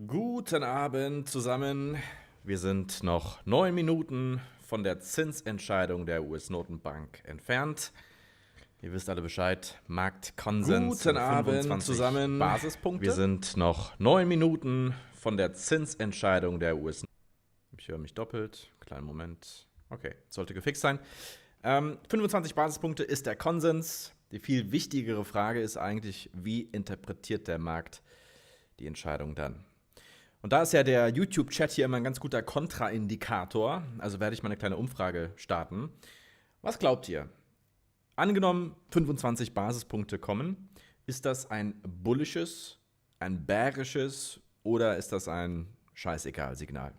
Guten Abend zusammen. Wir sind noch 9 Minuten von der Zinsentscheidung der US-Notenbank entfernt. Ihr wisst alle Bescheid, Marktkonsens. Guten Abend zusammen. Basispunkte. Wir sind noch 9 Minuten von der Zinsentscheidung der US-Notenbank. Ich höre mich doppelt. Kleinen Moment. Okay, sollte gefixt sein. 25 Basispunkte ist der Konsens. Die viel wichtigere Frage ist eigentlich, wie interpretiert der Markt die Entscheidung dann? Und da ist ja der YouTube-Chat hier immer ein ganz guter Kontraindikator. Also werde ich mal eine kleine Umfrage starten. Was glaubt ihr? Angenommen, 25 Basispunkte kommen. Ist das ein bullisches, ein bärisches oder ist das ein Scheißegal-Signal?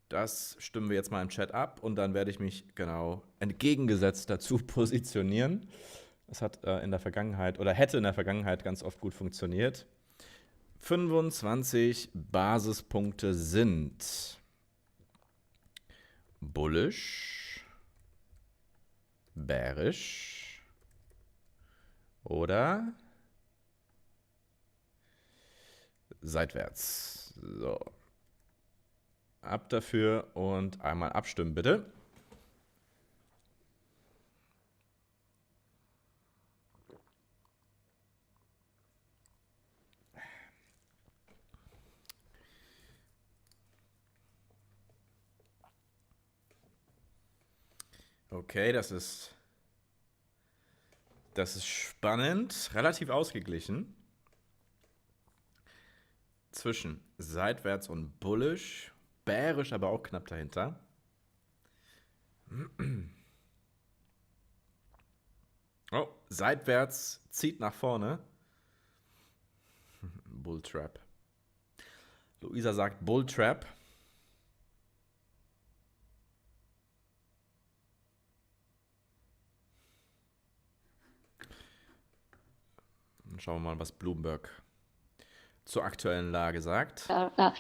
Das stimmen wir jetzt mal im Chat ab und dann werde ich mich genau entgegengesetzt dazu positionieren. Das hat in der Vergangenheit oder hätte in der Vergangenheit ganz oft gut funktioniert. 25 Basispunkte sind bullish, bearish oder seitwärts. So. Ab dafür und einmal abstimmen, bitte. Okay, das ist spannend, relativ ausgeglichen. Zwischen seitwärts und bullish, bärisch aber auch knapp dahinter. Oh, seitwärts zieht nach vorne. Bulltrap. Luisa sagt Bulltrap. Schauen wir mal, was Bloomberg zur aktuellen Lage sagt.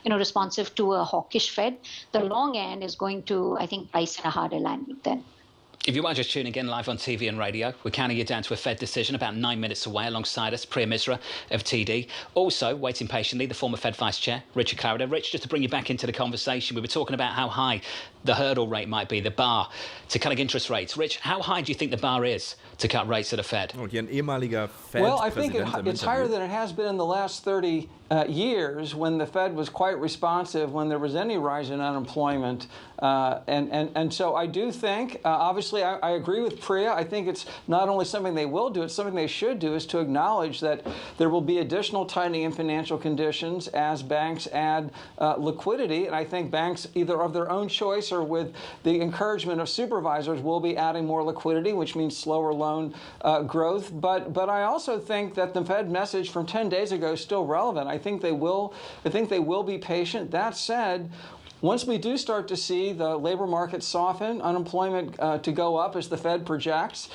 Responsive to a hawkish Fed, the long end is going to, I think, price in a harder landing then. If you are just tuning in live on TV and radio, we're counting you down to a Fed decision about 9 minutes away. Alongside us, Priya Misra of TD. Also, waiting patiently, the former Fed Vice Chair, Richard Clarida. Rich, just to bring you back into the conversation, we were talking about how high the hurdle rate might be, the bar to cutting interest rates. Rich, how high do you think the bar is to cut rates at the Fed? Und hier ein ehemaliger Fed. Well, I think it's higher than it has been in the last 30 years when the Fed was quite responsive when there was any rise in unemployment. And so I do think, obviously, I agree with Priya. I think it's not only something they will do, it's something they should do, is to acknowledge that there will be additional tightening in financial conditions as banks add liquidity. And I think banks, either of their own choice or with the encouragement of supervisors, will be adding more liquidity, which means slower loan growth. But I also think that the Fed message from 10 days ago is still relevant. I think they will be patient. That said, once we do start to see the labor market soften, unemployment to go up as the Fed projects,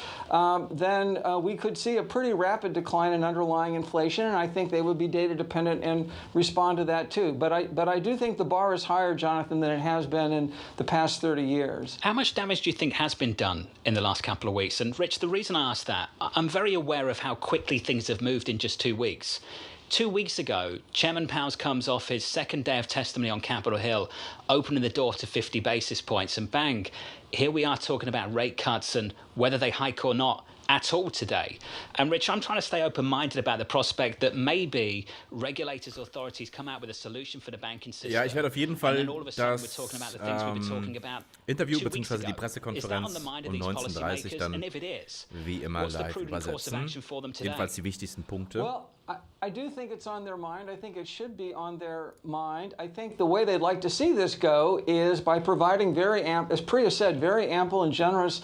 then we could see a pretty rapid decline in underlying inflation, and I think they would be data dependent and respond to that too. But I do think the bar is higher, Jonathan, than it has been in the past 30 years. How much damage do you think has been done in the last couple of weeks? And Rich, the reason I ask that, I'm very aware of how quickly things have moved in just 2 weeks. 2 weeks ago, Chairman Powell comes off his second day of testimony on Capitol Hill, opening the door to 50 basis points. And bang, here we are talking about rate cuts and whether they hike or not at all today. And Rich, I'm trying to stay open-minded about the prospect that maybe regulators, authorities come out with a solution for the banking system. Ja, ich werde auf jeden Fall das Interview bzw. die Pressekonferenz um 19:30 dann wie immer live übersetzen. Jedenfalls die wichtigsten Punkte. Well, I do think it's on their mind. I think it should be on their mind. I think the way they'd like to see this go is by providing as Priya said, very ample and generous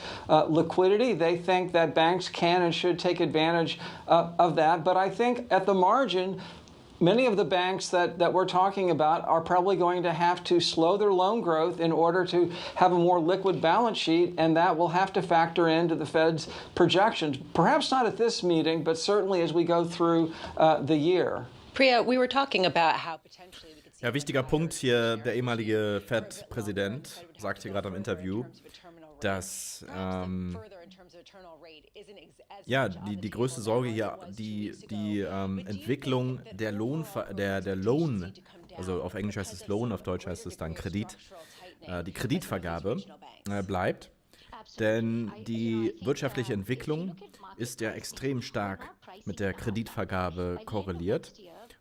liquidity. They think that banks can and should take advantage of that. But I think at the margin, many of the banks that we're talking about are probably going to have to slow their loan growth in order to have a more liquid balance sheet, and that will have to factor into the Fed's projections. Perhaps not at this meeting, but certainly as we go through the year. Priya, we were talking about how potentially we could see. Ja, wichtiger Punkt hier, der ehemalige Fed-Präsident sagt hier gerade im Interview, dass ja, die größte Sorge hier, die Entwicklung der Loan, also auf Englisch heißt es Loan, auf Deutsch heißt es dann Kredit, die Kreditvergabe bleibt. Denn die wirtschaftliche Entwicklung ist ja extrem stark mit der Kreditvergabe korreliert.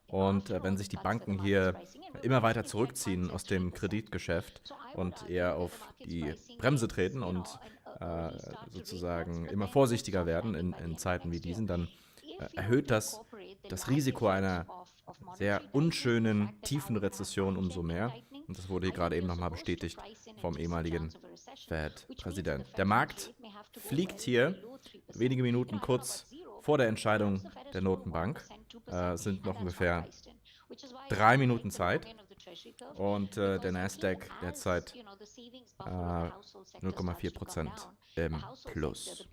Und wenn sich die Banken hier immer weiter zurückziehen aus dem Kreditgeschäft und eher auf die Bremse treten und sozusagen immer vorsichtiger werden in Zeiten wie diesen, dann erhöht das Risiko einer sehr unschönen, tiefen Rezession umso mehr. Und das wurde hier gerade eben nochmal bestätigt vom ehemaligen Fed-Präsident. Der Markt fliegt hier wenige Minuten kurz vor der Entscheidung der Notenbank. Es sind noch ungefähr 3 Minuten Zeit. Und der Nasdaq derzeit 0,4% im Plus.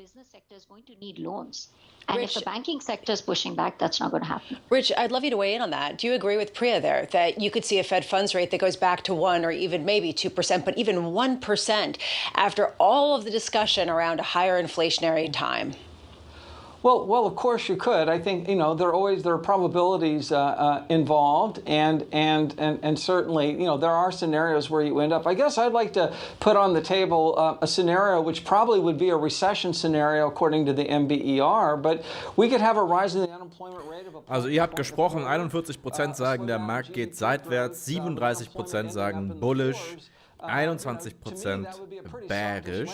And if the banking sector is pushing back, that's not going to happen. Rich, I'd love you to weigh in on that. Do you agree with Priya there that you could see a Fed funds rate that goes back to 1 or even maybe 2%, but even 1% after all of the discussion around a higher inflationary time? Well, of course you could. I think there are probabilities involved, and certainly there are scenarios where you end up. I guess I'd like to put on the table a scenario which probably would be a recession scenario according to the MBER, but we could have a rise in the unemployment rate of. Also ihr habt gesprochen, 41% sagen, der Markt geht seitwärts, 37% sagen bullish. 21% bearish,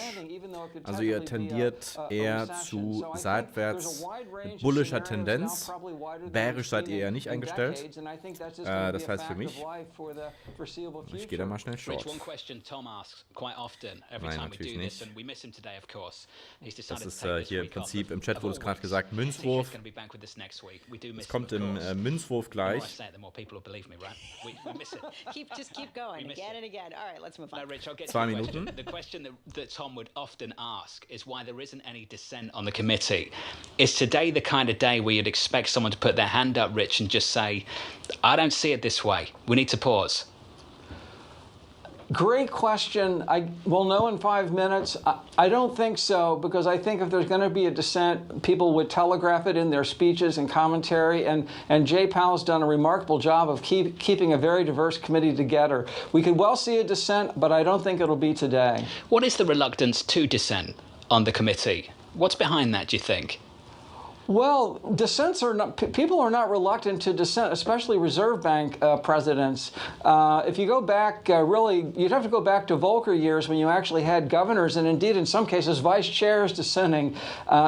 also ihr tendiert eher zu seitwärts mit bullischer Tendenz. Bearish seid ihr eher nicht eingestellt. Das heißt für mich, ich gehe da mal schnell short. Nein, natürlich nicht. Das ist hier im Prinzip, im Chat wurde es gerade gesagt, Münzwurf. Es kommt im Münzwurf gleich. Just keep going again and again. All right, let's move on. No, Rich, I'll get 2 Minuten. The question that Tom would often ask is why there isn't any dissent on the committee. Is today the kind of day where you'd expect someone to put their hand up, Rich, and just say, I don't see it this way. We need to pause. Great question. We'll know in 5 minutes. I don't think so, because I think if there's going to be a dissent, people would telegraph it in their speeches and commentary. And Jay Powell's done a remarkable job of keeping a very diverse committee together. We could well see a dissent, but I don't think it'll be today. What is the reluctance to dissent on the committee? What's behind that, do you think? Well, people are not reluctant to dissent, especially Reserve Bank presidents. If you go back, really, you'd have to go back to Volcker years when you actually had governors and indeed in some cases vice chairs dissenting.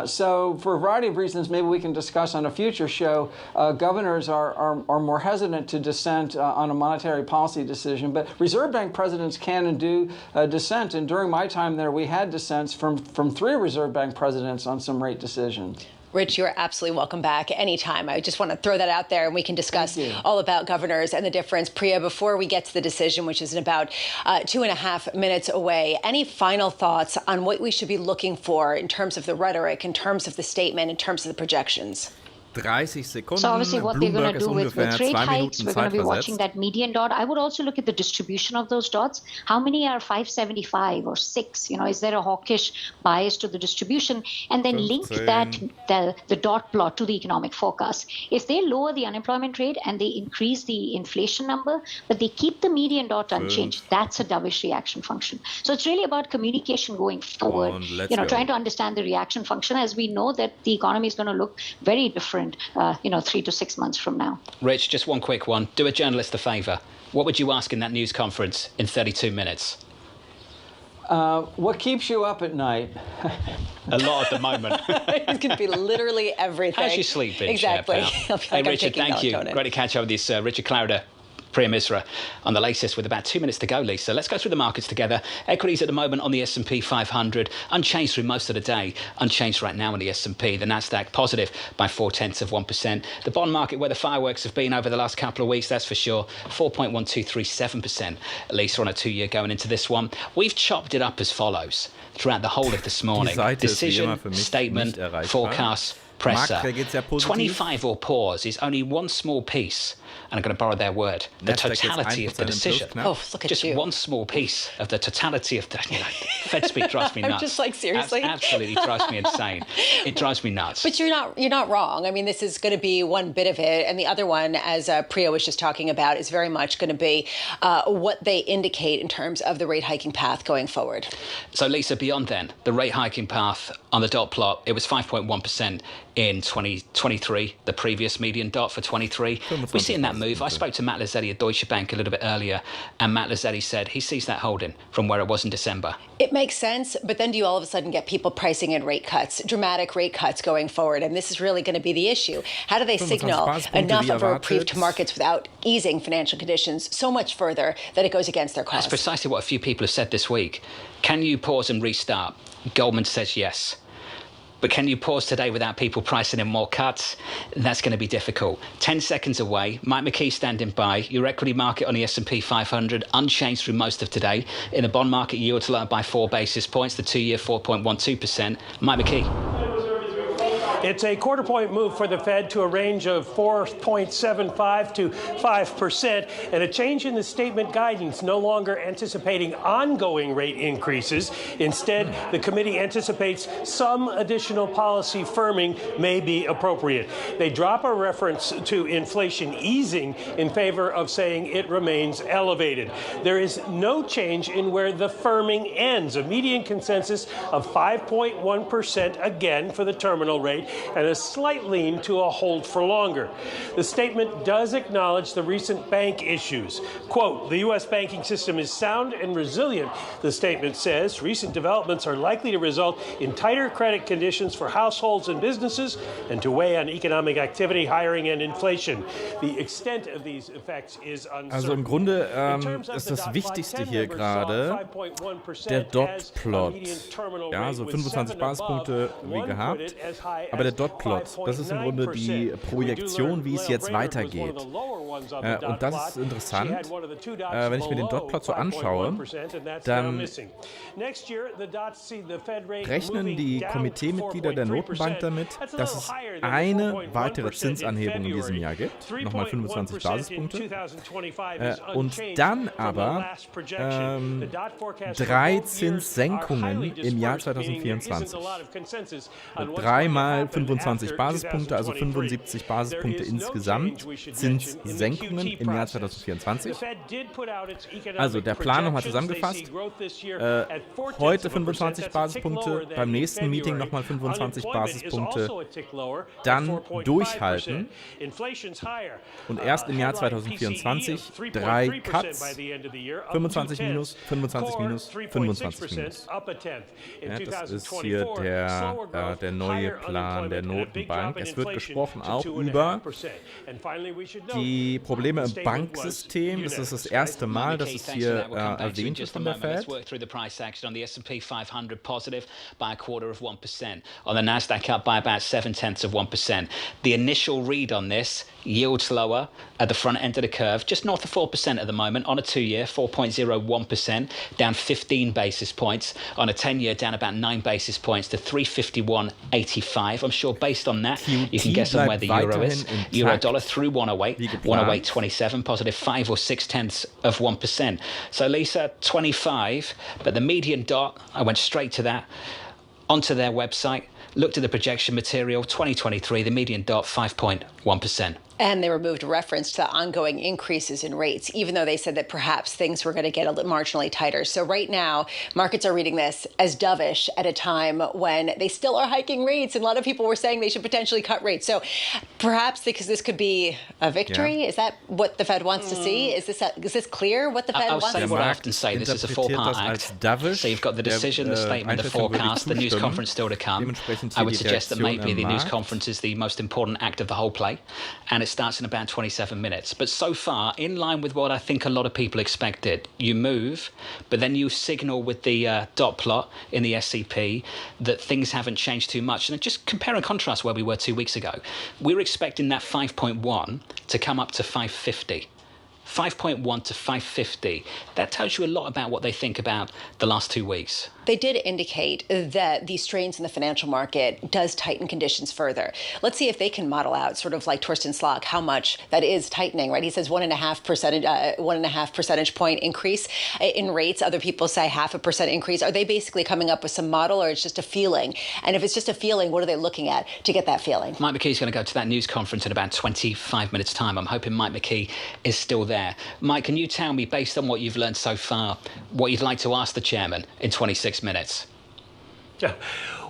So for a variety of reasons, maybe we can discuss on a future show, governors are more hesitant to dissent on a monetary policy decision. But Reserve Bank presidents can and do dissent. And during my time there, we had dissents from 3 Reserve Bank presidents on some rate decisions. Rich, you're absolutely welcome back anytime. I just want to throw that out there and we can discuss all about governors and the difference. Priya, before we get to the decision, which is in about 2.5 minutes away, any final thoughts on what we should be looking for in terms of the rhetoric, in terms of the statement, in terms of the projections? 30 Sekunden. So obviously what they're going to do with rate hikes, we're going to be watching Zeitversetzt. that median dot. I would also look at the distribution of those dots. How many are 575 or 6? Is there a hawkish bias to the distribution? And then link 15. that, the dot plot to the economic forecast. If they lower the unemployment rate and they increase the inflation number, but they keep the median dot unchanged, that's a dovish reaction function. So it's really about communication going forward, Und let's go. trying to understand the reaction function, as we know that the economy is going to look very different 3 to 6 months from now. Rich, just one quick one. Do a journalist a favour. What would you ask in that news conference in 32 minutes? What keeps you up at night? A lot at the moment. It's going to be literally everything. How's your sleep been, Exactly. Chair Powell? I'll be like Hey, I'm Richard, taking thank you. melatonin. Great to catch up with this. Richard Clowder, Priya Misra on the latest with about 2 minutes to go, Lisa. Let's go through the markets together. Equities at the moment on the S&P 500, unchanged through most of the day. Unchanged right now on the S&P. The Nasdaq positive by 0.4%. The bond market, where the fireworks have been over the last couple of weeks, that's for sure, 4.1237%. Lisa on a 2-year going into this one. We've chopped it up as follows throughout the whole of this morning. Seite ist wie immer Decision, für mich statement, nicht erreichbar. forecast, presser. Markt reagiert sehr positiv. 25 or pause is only one small piece, and I'm going to borrow their word, the totality of the decision. Oh, look at just you. one small piece of the totality of the Fed speak drives me nuts. I'm just like, seriously? Absolutely drives me insane. It drives me nuts. But you're not wrong. I mean, this is going to be one bit of it, and the other one, as Priya was just talking about, is very much going to be what they indicate in terms of the rate hiking path going forward. So, Lisa, beyond then, the rate hiking path on the dot plot, it was 5.1% in 2023, the previous median dot for 23. We're seeing that move. I spoke to Matt Lazzetti at Deutsche Bank a little bit earlier, and Matt Lazzetti said he sees that holding from where it was in December. It makes sense, but then do you all of a sudden get people pricing in rate cuts, dramatic rate cuts going forward? And this is really going to be the issue. How do they signal enough of a reprieve to markets without easing financial conditions so much further that it goes against their cause? That's precisely what a few people have said this week. Can you pause and restart? Goldman says yes. But can you pause today without people pricing in more cuts? That's going to be difficult. 10 seconds away. Mike McKee standing by. Your equity market on the S&P 500 unchanged through most of today. In the bond market, yields lower by 4 basis points. The 2-year 4.12%. Mike McKee. It's a quarter-point move for the Fed to a range of 4.75 to 5%, and a change in the statement guidance, no longer anticipating ongoing rate increases. Instead, the committee anticipates some additional policy firming may be appropriate. They drop a reference to inflation easing in favor of saying it remains elevated. There is no change in where the firming ends, a median consensus of 5.1% again for the terminal rate, and a slight lean to a hold for longer. The statement does acknowledge the recent bank issues. Quote, the U.S. banking system is sound and resilient, the statement says. Recent developments are likely to result in tighter credit conditions for households and businesses and to weigh on economic activity, hiring and inflation. The extent of these effects is uncertain. Also im Grunde ist das Wichtigste hier gerade der Dot-Plot. Ja, so 25 Basispunkte wie gehabt. Aber der Dot-Plot, das ist im Grunde die Projektion, wie es jetzt weitergeht. Und das ist interessant. Wenn ich mir den Dot-Plot so anschaue, dann rechnen die Komiteemitglieder der Notenbank damit, dass es eine weitere Zinsanhebung in diesem Jahr gibt, nochmal 25 Basispunkte, und dann aber 3 Zinssenkungen im Jahr 2024. 3 mal 25 Basispunkte, also 75 Basispunkte insgesamt, Zinssenkungen im Jahr 2024. Also der Plan nochmal zusammengefasst, heute 25 Basispunkte, beim nächsten Meeting nochmal 25 Basispunkte, dann durchhalten und erst im Jahr 2024 3 Cuts, 25 minus, 25 minus, 25 minus. Ja, das ist hier der neue Plan der Notenbank. Es wird gesprochen auch über die Probleme im Banksystem. Es ist das erste Mal, dass es hier erwähnt wird von der Fed. On the S&P 500 positive by 0.25%. On the Nasdaq up by about 0.7%. The initial read on this, yields lower at the front end of the curve, just north of 4% at the moment. On a 2-year, 4.01%, down 15 basis points. On a 10-year, down about 9 basis points to 351.85. I'm sure based on that, you can guess on where the euro is. Euro dollar through 108, 108.27, positive 5 or 0.6%. So Lisa, 25, but the median dot, I went straight to that, onto their website, looked at the projection material, 2023, the median dot, 5.1%. And they removed a reference to ongoing increases in rates, even though they said that perhaps things were going to get a little marginally tighter. So right now, markets are reading this as dovish at a time when they still are hiking rates. And a lot of people were saying they should potentially cut rates. So perhaps because this could be a victory, is that what the Fed wants to see? Is this clear what the Fed wants to see? I'll say what I often say, this is a 4-part act. So you've got the decision, the statement, the forecast, the news conference still to come. I would suggest that maybe the news conference is the most important act of the whole play. And it starts in about 27 minutes. But so far, in line with what I think a lot of people expected, you move, but then you signal with the dot plot in the SCP that things haven't changed too much. And just compare and contrast where we were 2 weeks ago. We were expecting that 5.1 to come up to 550. 5.1 to 550. That tells you a lot about what they think about the last 2 weeks. They did indicate that the strains in the financial market does tighten conditions further. Let's see if they can model out, sort of like Torsten Slok, how much that is tightening, right? He says 1.5 percentage point increase in rates. Other people say 0.5% increase. Are they basically coming up with some model, or it's just a feeling? And if it's just a feeling, what are they looking at to get that feeling? Mike McKee's going to go to that news conference in about 25 minutes' time. I'm hoping Mike McKee is still there. Mike, can you tell me, based on what you've learned so far, what you'd like to ask the chairman in 26 minutes? Yeah.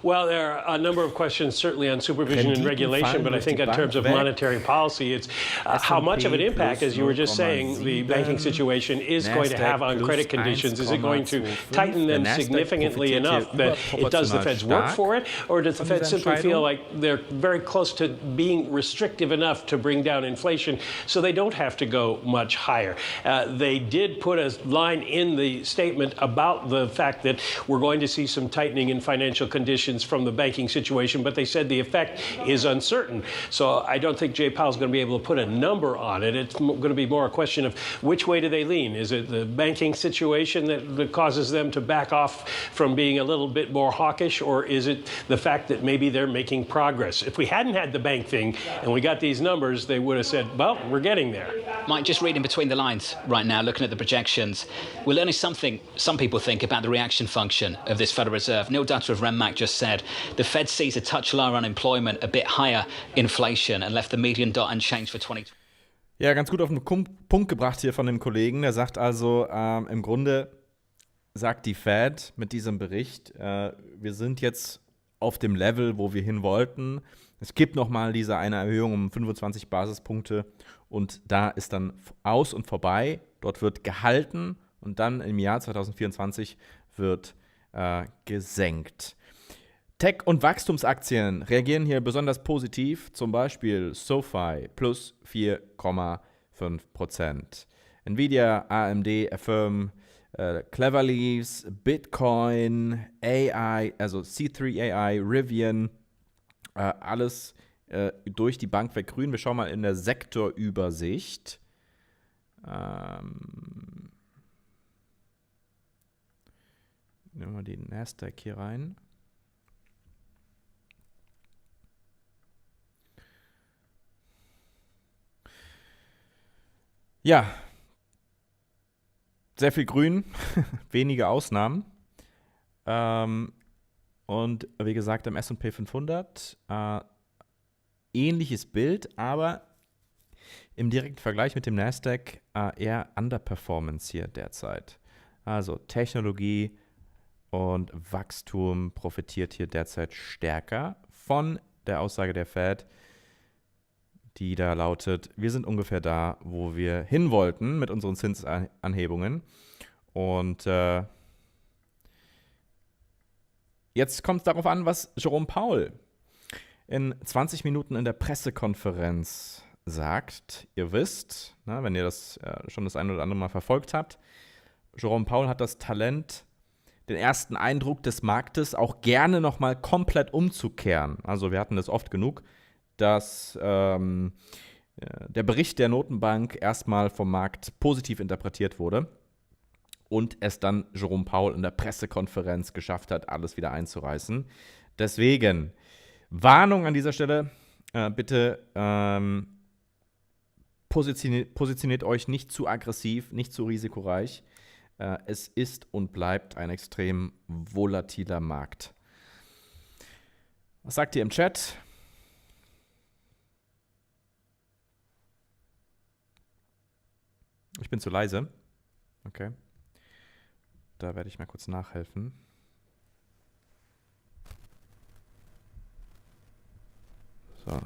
Well, there are a number of questions, certainly on supervision and regulation, but I think in terms of monetary policy, it's how much of an impact, as you were just saying, the banking situation is going to have on credit conditions. Is it going to tighten them significantly enough that it does the Fed's work for it, or does the Fed simply feel like they're very close to being restrictive enough to bring down inflation so they don't have to go much higher? They did put a line in the statement about the fact that we're going to see some tightening in financial conditions from the banking situation, but they said the effect is uncertain. So I don't think Jay Powell's going to be able to put a number on it. It's going to be more a question of which way do they lean? Is it the banking situation that causes them to back off from being a little bit more hawkish, or is it the fact that maybe they're making progress? If we hadn't had the bank thing and we got these numbers, they would have said, well, we're getting there. Mike, just reading between the lines right now, looking at the projections, we're learning something some people think about the reaction function of this Federal Reserve. Neil Dutter of Renmac just said the Fed sees a touch lower unemployment, a bit higher inflation, and left the median dot unchanged for 2020. Ja, ganz gut auf den Punkt gebracht hier von dem Kollegen. Der sagt also, im Grunde sagt die Fed mit diesem Bericht, wir sind jetzt auf dem Level, wo wir hin wollten. Es gibt nochmal diese eine Erhöhung um 25 Basispunkte und da ist dann aus und vorbei. Dort wird gehalten und dann im Jahr 2024 wird gesenkt. Tech- und Wachstumsaktien reagieren hier besonders positiv, zum Beispiel SoFi plus 4,5%. Nvidia, AMD, Erhöhung, Cleverleaves, Bitcoin, AI, also C3 AI, Rivian, alles durch die Bank weg grün. Wir schauen mal in der Sektorübersicht. Nehmen wir die Nasdaq hier rein. Ja, sehr viel Grün, wenige Ausnahmen. Und wie gesagt, am S&P 500 ähnliches Bild, aber im direkten Vergleich mit dem Nasdaq eher Underperformance hier derzeit. Also Technologie und Wachstum profitiert hier derzeit stärker von der Aussage der Fed, die da lautet, wir sind ungefähr da, wo wir hin wollten mit unseren Zinsanhebungen. Und jetzt kommt es darauf an, was Jerome Powell in 20 Minuten in der Pressekonferenz sagt. Ihr wisst, wenn ihr das schon das ein oder andere Mal verfolgt habt, Jerome Powell hat das Talent, den ersten Eindruck des Marktes auch gerne nochmal komplett umzukehren. Also wir hatten das oft genug, dass der Bericht der Notenbank erstmal vom Markt positiv interpretiert wurde und es dann Jerome Powell in der Pressekonferenz geschafft hat, alles wieder einzureißen. Deswegen Warnung an dieser Stelle, bitte positioniert euch nicht zu aggressiv, nicht zu risikoreich. Es ist und bleibt ein extrem volatiler Markt. Was sagt ihr im Chat? Ich bin zu leise. Okay. Da werde ich mal kurz nachhelfen. So.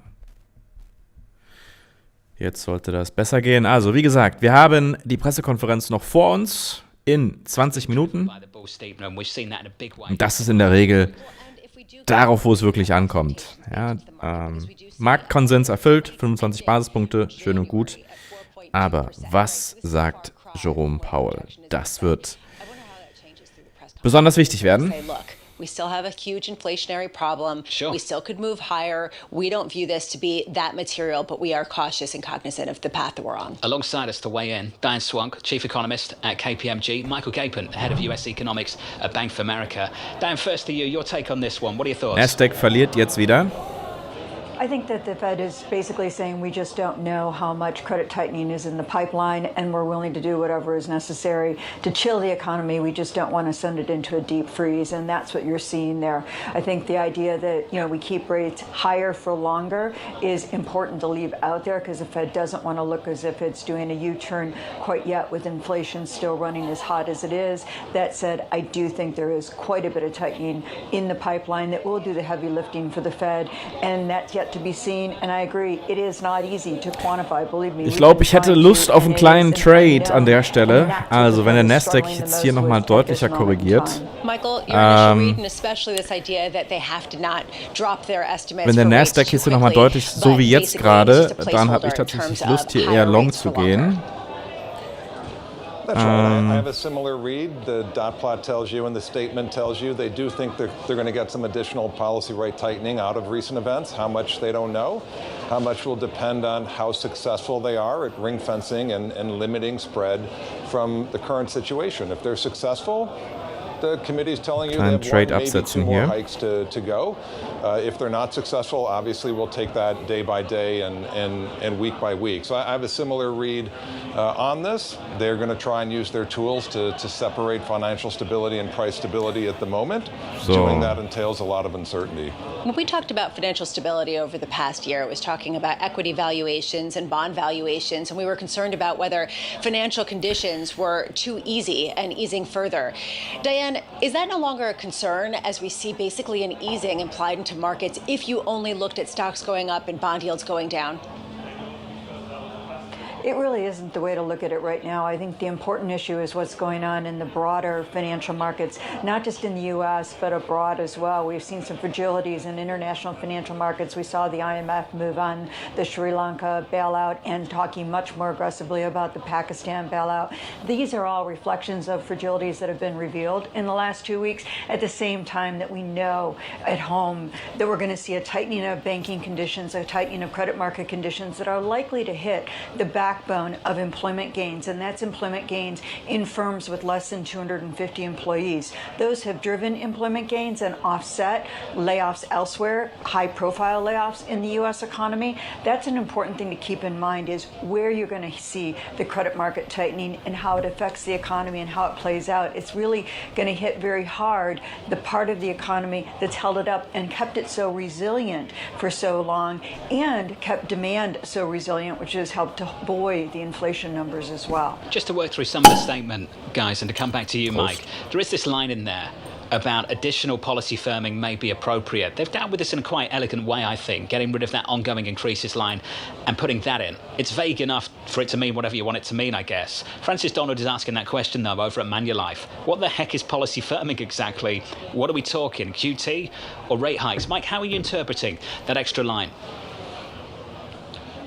Jetzt sollte das besser gehen. Also, wie gesagt, wir haben die Pressekonferenz noch vor uns in 20 Minuten. Und das ist in der Regel darauf, wo es wirklich ankommt. Ja, Marktkonsens erfüllt, 25 Basispunkte, schön und gut. Aber was sagt Jerome Powell? Das wird besonders wichtig werden. We still have a huge inflationary problem. Sure. We still could move higher. We don't view this to be that material, but we are cautious and cognizant of the path that we're on. Alongside us to weigh in, Diane Swunk, Chief Economist at KPMG, Michael Gapin, Head of US Economics at Bank of America. Diane, first to you, your take on this one. What are your thoughts? Nasdaq verliert jetzt wieder. I think that the Fed is basically saying we just don't know how much credit tightening is in the pipeline, and we're willing to do whatever is necessary to chill the economy. We just don't want to send it into a deep freeze, and that's what you're seeing there. I think the idea that we keep rates higher for longer is important to leave out there, because the Fed doesn't want to look as if it's doing a U-turn quite yet, with inflation still running as hot as it is. That said, I do think there is quite a bit of tightening in the pipeline that will do the heavy lifting for the Fed, and that's yet to be seen. And I agree, it is not easy to quantify. Believe me. Ich glaube, ich hätte Lust auf einen kleinen Trade an der Stelle. Also wenn der Nasdaq jetzt hier nochmal deutlicher korrigiert. Wenn der Nasdaq jetzt hier nochmal deutlich, so wie jetzt gerade, dann habe ich tatsächlich Lust, hier eher long zu gehen. That's right. I have a similar read. The dot plot tells you and the statement tells you they do think they're going to get some additional policy rate tightening out of recent events. How much, they don't know. How much will depend on how successful they are at ring fencing and limiting spread from the current situation. If they're successful, the committee is telling you they have one, maybe two more hikes to go. If they're not successful, obviously we'll take that day by day and week by week. So I have a similar read on this. They're going to try and use their tools to separate financial stability and price stability at the moment. Doing that entails a lot of uncertainty. When we talked about financial stability over the past year, it was talking about equity valuations and bond valuations, and we were concerned about whether financial conditions were too easy and easing further. Diane, is that no longer a concern as we see basically an easing implied into markets if you only looked at stocks going up and bond yields going down? It really isn't the way to look at it right now. I think the important issue is what's going on in the broader financial markets, not just in the U.S., but abroad as well. We've seen some fragilities in international financial markets. We saw the IMF move on the Sri Lanka bailout and talking much more aggressively about the Pakistan bailout. These are all reflections of fragilities that have been revealed in the last 2 weeks, at the same time that we know at home that we're going to see a tightening of banking conditions, a tightening of credit market conditions that are likely to hit the backbone of employment gains, and that's employment gains in firms with less than 250 employees. Those have driven employment gains and offset layoffs elsewhere, high-profile layoffs in the U.S. economy. That's an important thing to keep in mind, is where you're going to see the credit market tightening and how it affects the economy and how it plays out. It's really going to hit very hard the part of the economy that's held it up and kept it so resilient for so long, and kept demand so resilient, which has helped to buoy the inflation numbers as well. Just to work through some of the statement, guys, and to come back to you, Mike, there is this line in there about additional policy firming may be appropriate. They've dealt with this in a quite elegant way, I think, getting rid of that ongoing increases line and putting that in. It's vague enough for it to mean whatever you want it to mean, I guess. Francis Donald is asking that question, though, over at Manulife. What the heck is policy firming exactly? What are we talking, QT or rate hikes? Mike, how are you interpreting that extra line?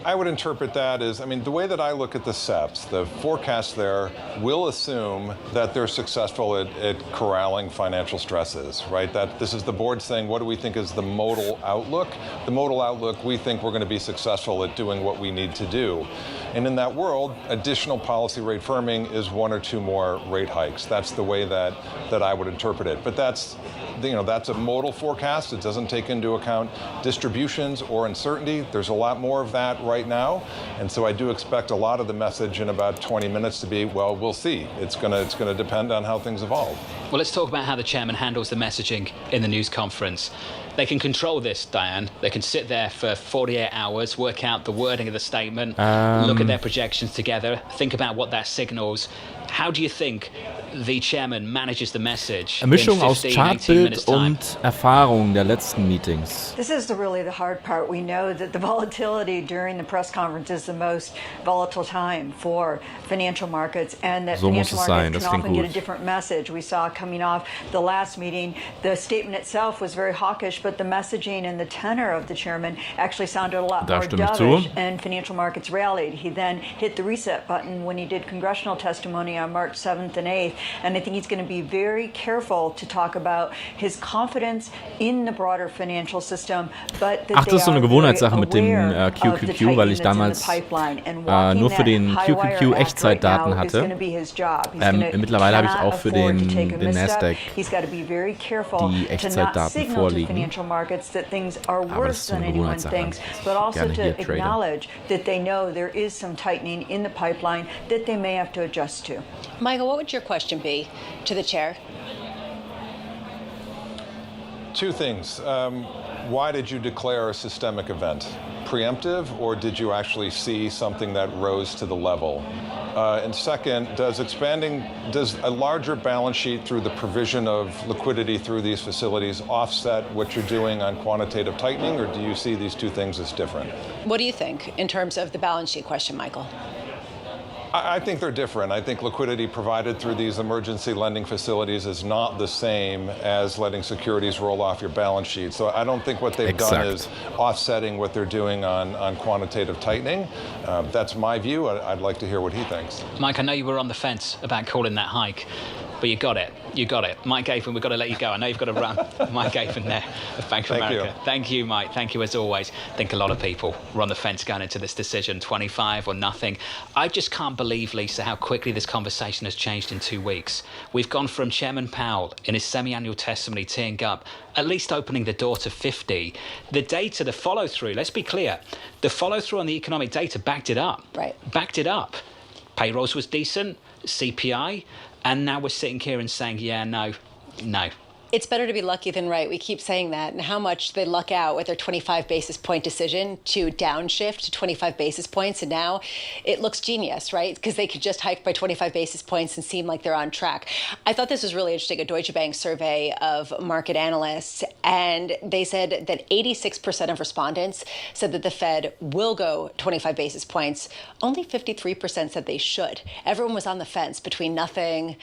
I would interpret that as, the way that I look at the SEPs, the forecast there will assume that they're successful at corralling financial stresses, right? That this is the board saying, what do we think is the modal outlook? The modal outlook, we think we're going to be successful at doing what we need to do. And in that world, additional policy rate firming is one or two more rate hikes. That's the way that I would interpret it. But that's a modal forecast. It doesn't take into account distributions or uncertainty. There's a lot more of that right now. And so I do expect a lot of the message in about 20 minutes to be, well, we'll see. It's going to depend on how things evolve. Well, let's talk about how the chairman handles the messaging in the news conference. They can control this, Diane. They can sit there for 48 hours, work out the wording of the statement, look at their projections together, think about what that signals. How do you think the chairman manages the message? Eine Mischung aus Chartbild und Erfahrung der letzten Meetings. This is really the hard part. We know that the volatility during the press conference is the most volatile time for financial markets, and that financial markets can often get a different message. We saw coming off the last meeting. The statement itself was very hawkish, but the messaging and the tenor of the chairman actually sounded a lot more dovish, and financial markets rallied. He then hit the reset button when he did congressional testimony on March 7th and 8th, and I think he's going to be very careful to talk about his confidence in the broader financial system, but that Ach, das ist so eine Gewohnheitssache mit dem QQQ, weil ich damals nur für den QQQ Echtzeitdaten hatte. Mittlerweile habe ich auch für den Nasdaq die Echtzeitdaten vorliegen. Aber das ist so eine Gewohnheitssache. Gerne hier traden. Michael, what would your question be to the chair? Two things. Why did you declare a systemic event? Preemptive, or did you actually see something that rose to the level? And second, does a larger balance sheet through the provision of liquidity through these facilities offset what you're doing on quantitative tightening, or do you see these two things as different? What do you think in terms of the balance sheet question, Michael? I think they're different. I think liquidity provided through these emergency lending facilities is not the same as letting securities roll off your balance sheet. So I don't think what they've done is offsetting what they're doing on quantitative tightening. That's my view. I'd like to hear what he thinks. Mike, I know you were on the fence about calling that hike, but you got it. You got it. Mike Gaithan, we've got to let you go. I know you've got to run. Mike Gaithan there of Bank of America. Thank you, Mike. Thank you as always. I think a lot of people were on the fence going into this decision, 25 or nothing. I just can't believe, Lisa, how quickly this conversation has changed in 2 weeks. We've gone from Chairman Powell in his semi-annual testimony teeing up, at least opening the door to 50. The data, the follow-through, let's be clear, the follow-through on the economic data backed it up. Right. Backed it up. Payrolls was decent, CPI, and now we're sitting here and saying, yeah, no. It's better to be lucky than right. We keep saying that. And how much they luck out with their 25 basis point decision to downshift to 25 basis points. And now it looks genius, right? Because they could just hike by 25 basis points and seem like they're on track. I thought this was really interesting, a Deutsche Bank survey of market analysts. And they said that 86% of respondents said that the Fed will go 25 basis points. Only 53% said they should. Everyone was on the fence between nothing,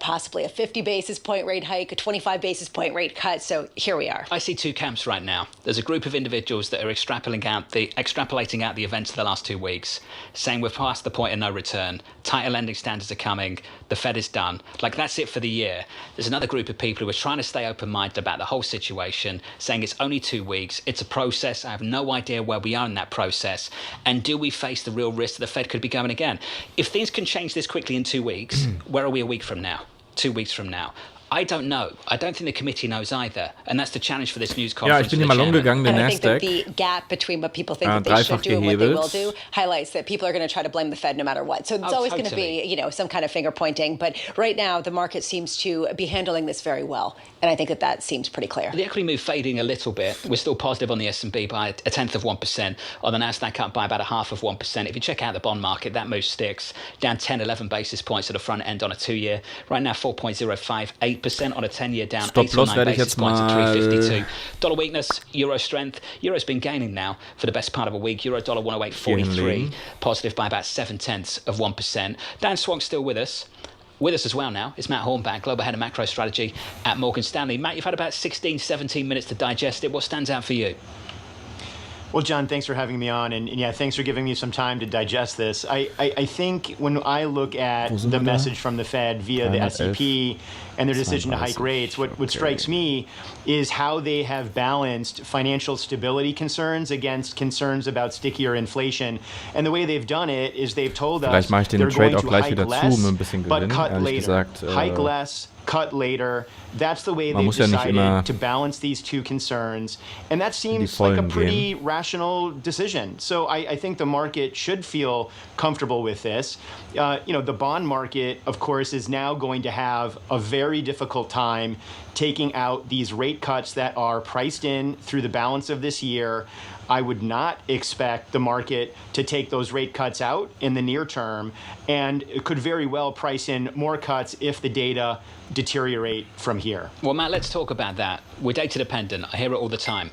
possibly a 50 basis point rate hike, a 25 basis point rate cut. So here we are. I see two camps right now. There's a group of individuals that are extrapolating out the events of the last 2 weeks, saying we're past the point of no return. Tighter lending standards are coming. The Fed is done. Like, that's it for the year. There's another group of people who are trying to stay open-minded about the whole situation, saying it's only 2 weeks. It's a process. I have no idea where we are in that process. And do we face the real risk that the Fed could be going again? If things can change this quickly in 2 weeks, where are we a week from now? 2 weeks from now? I don't know. I don't think the committee knows either. And that's the challenge for this news conference. Ja, ich bin hier mal long gegangen, den Nasdaq. I think that the gap between what people think that they should do and what they will do highlights that people are going to try to blame the Fed no matter what. So it's always going to be, some kind of finger pointing. But right now, the market seems to be handling this very well. And I think that seems pretty clear. The equity move fading a little bit. We're still positive on the S&P by 1/10 of 1%, on the Nasdaq up by about 1/2 of 1%. If you check out the bond market, that move sticks, down 10, 11 basis points at the front end on a 2-year. Right now, 4.058% on a 10-year, down 8 or 9 basis points at 352. Dollar weakness, euro strength. Euro's been gaining now for the best part of a week. Euro dollar 108.43, positive by about 0.7 of 1%. Dan Swank's still with us. With us as well now is Matt Hornback, Global Head of Macro Strategy at Morgan Stanley. Matt, you've had about 16, 17 minutes to digest it. What stands out for you? Well, John, thanks for having me on. And yeah, thanks for giving me some time to digest this. I think when I look at the message from the Fed via the SEP and their decision to hike rates, what strikes me is how they have balanced financial stability concerns against concerns about stickier inflation. And the way they've done it is they've told us they're going to hike less, but cut later. Hike less, cut later. That's the way they've decided to balance these two concerns. And that seems like a pretty rational decision. So I think the market should feel comfortable with this. The bond market, of course, is now going to have a very difficult time taking out these rate cuts that are priced in through the balance of this year. I would not expect the market to take those rate cuts out in the near term, and it could very well price in more cuts if the data deteriorate from here. Well, Matt, let's talk about that. We're data dependent. I hear it all the time.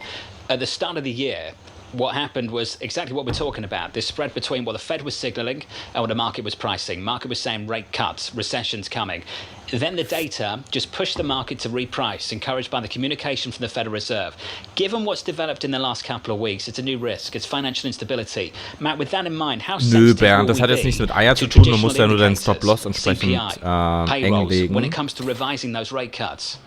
At the start of the year, what happened was exactly what we're talking about. This spread between what the Fed was signaling and what the market was pricing. Market was saying rate cuts, recession's coming. Then the data just pushed the market to reprice, encouraged by the communication from the Federal Reserve. Given what's developed in the last couple of weeks, it's a new risk. It's financial instability. Matt, with that in mind, how sensitive Bernd, das hat jetzt nichts mit Eier zu tun. Du musst ja nur deinen Stop-Loss entsprechend eng legen. When it comes to revising those rate cuts.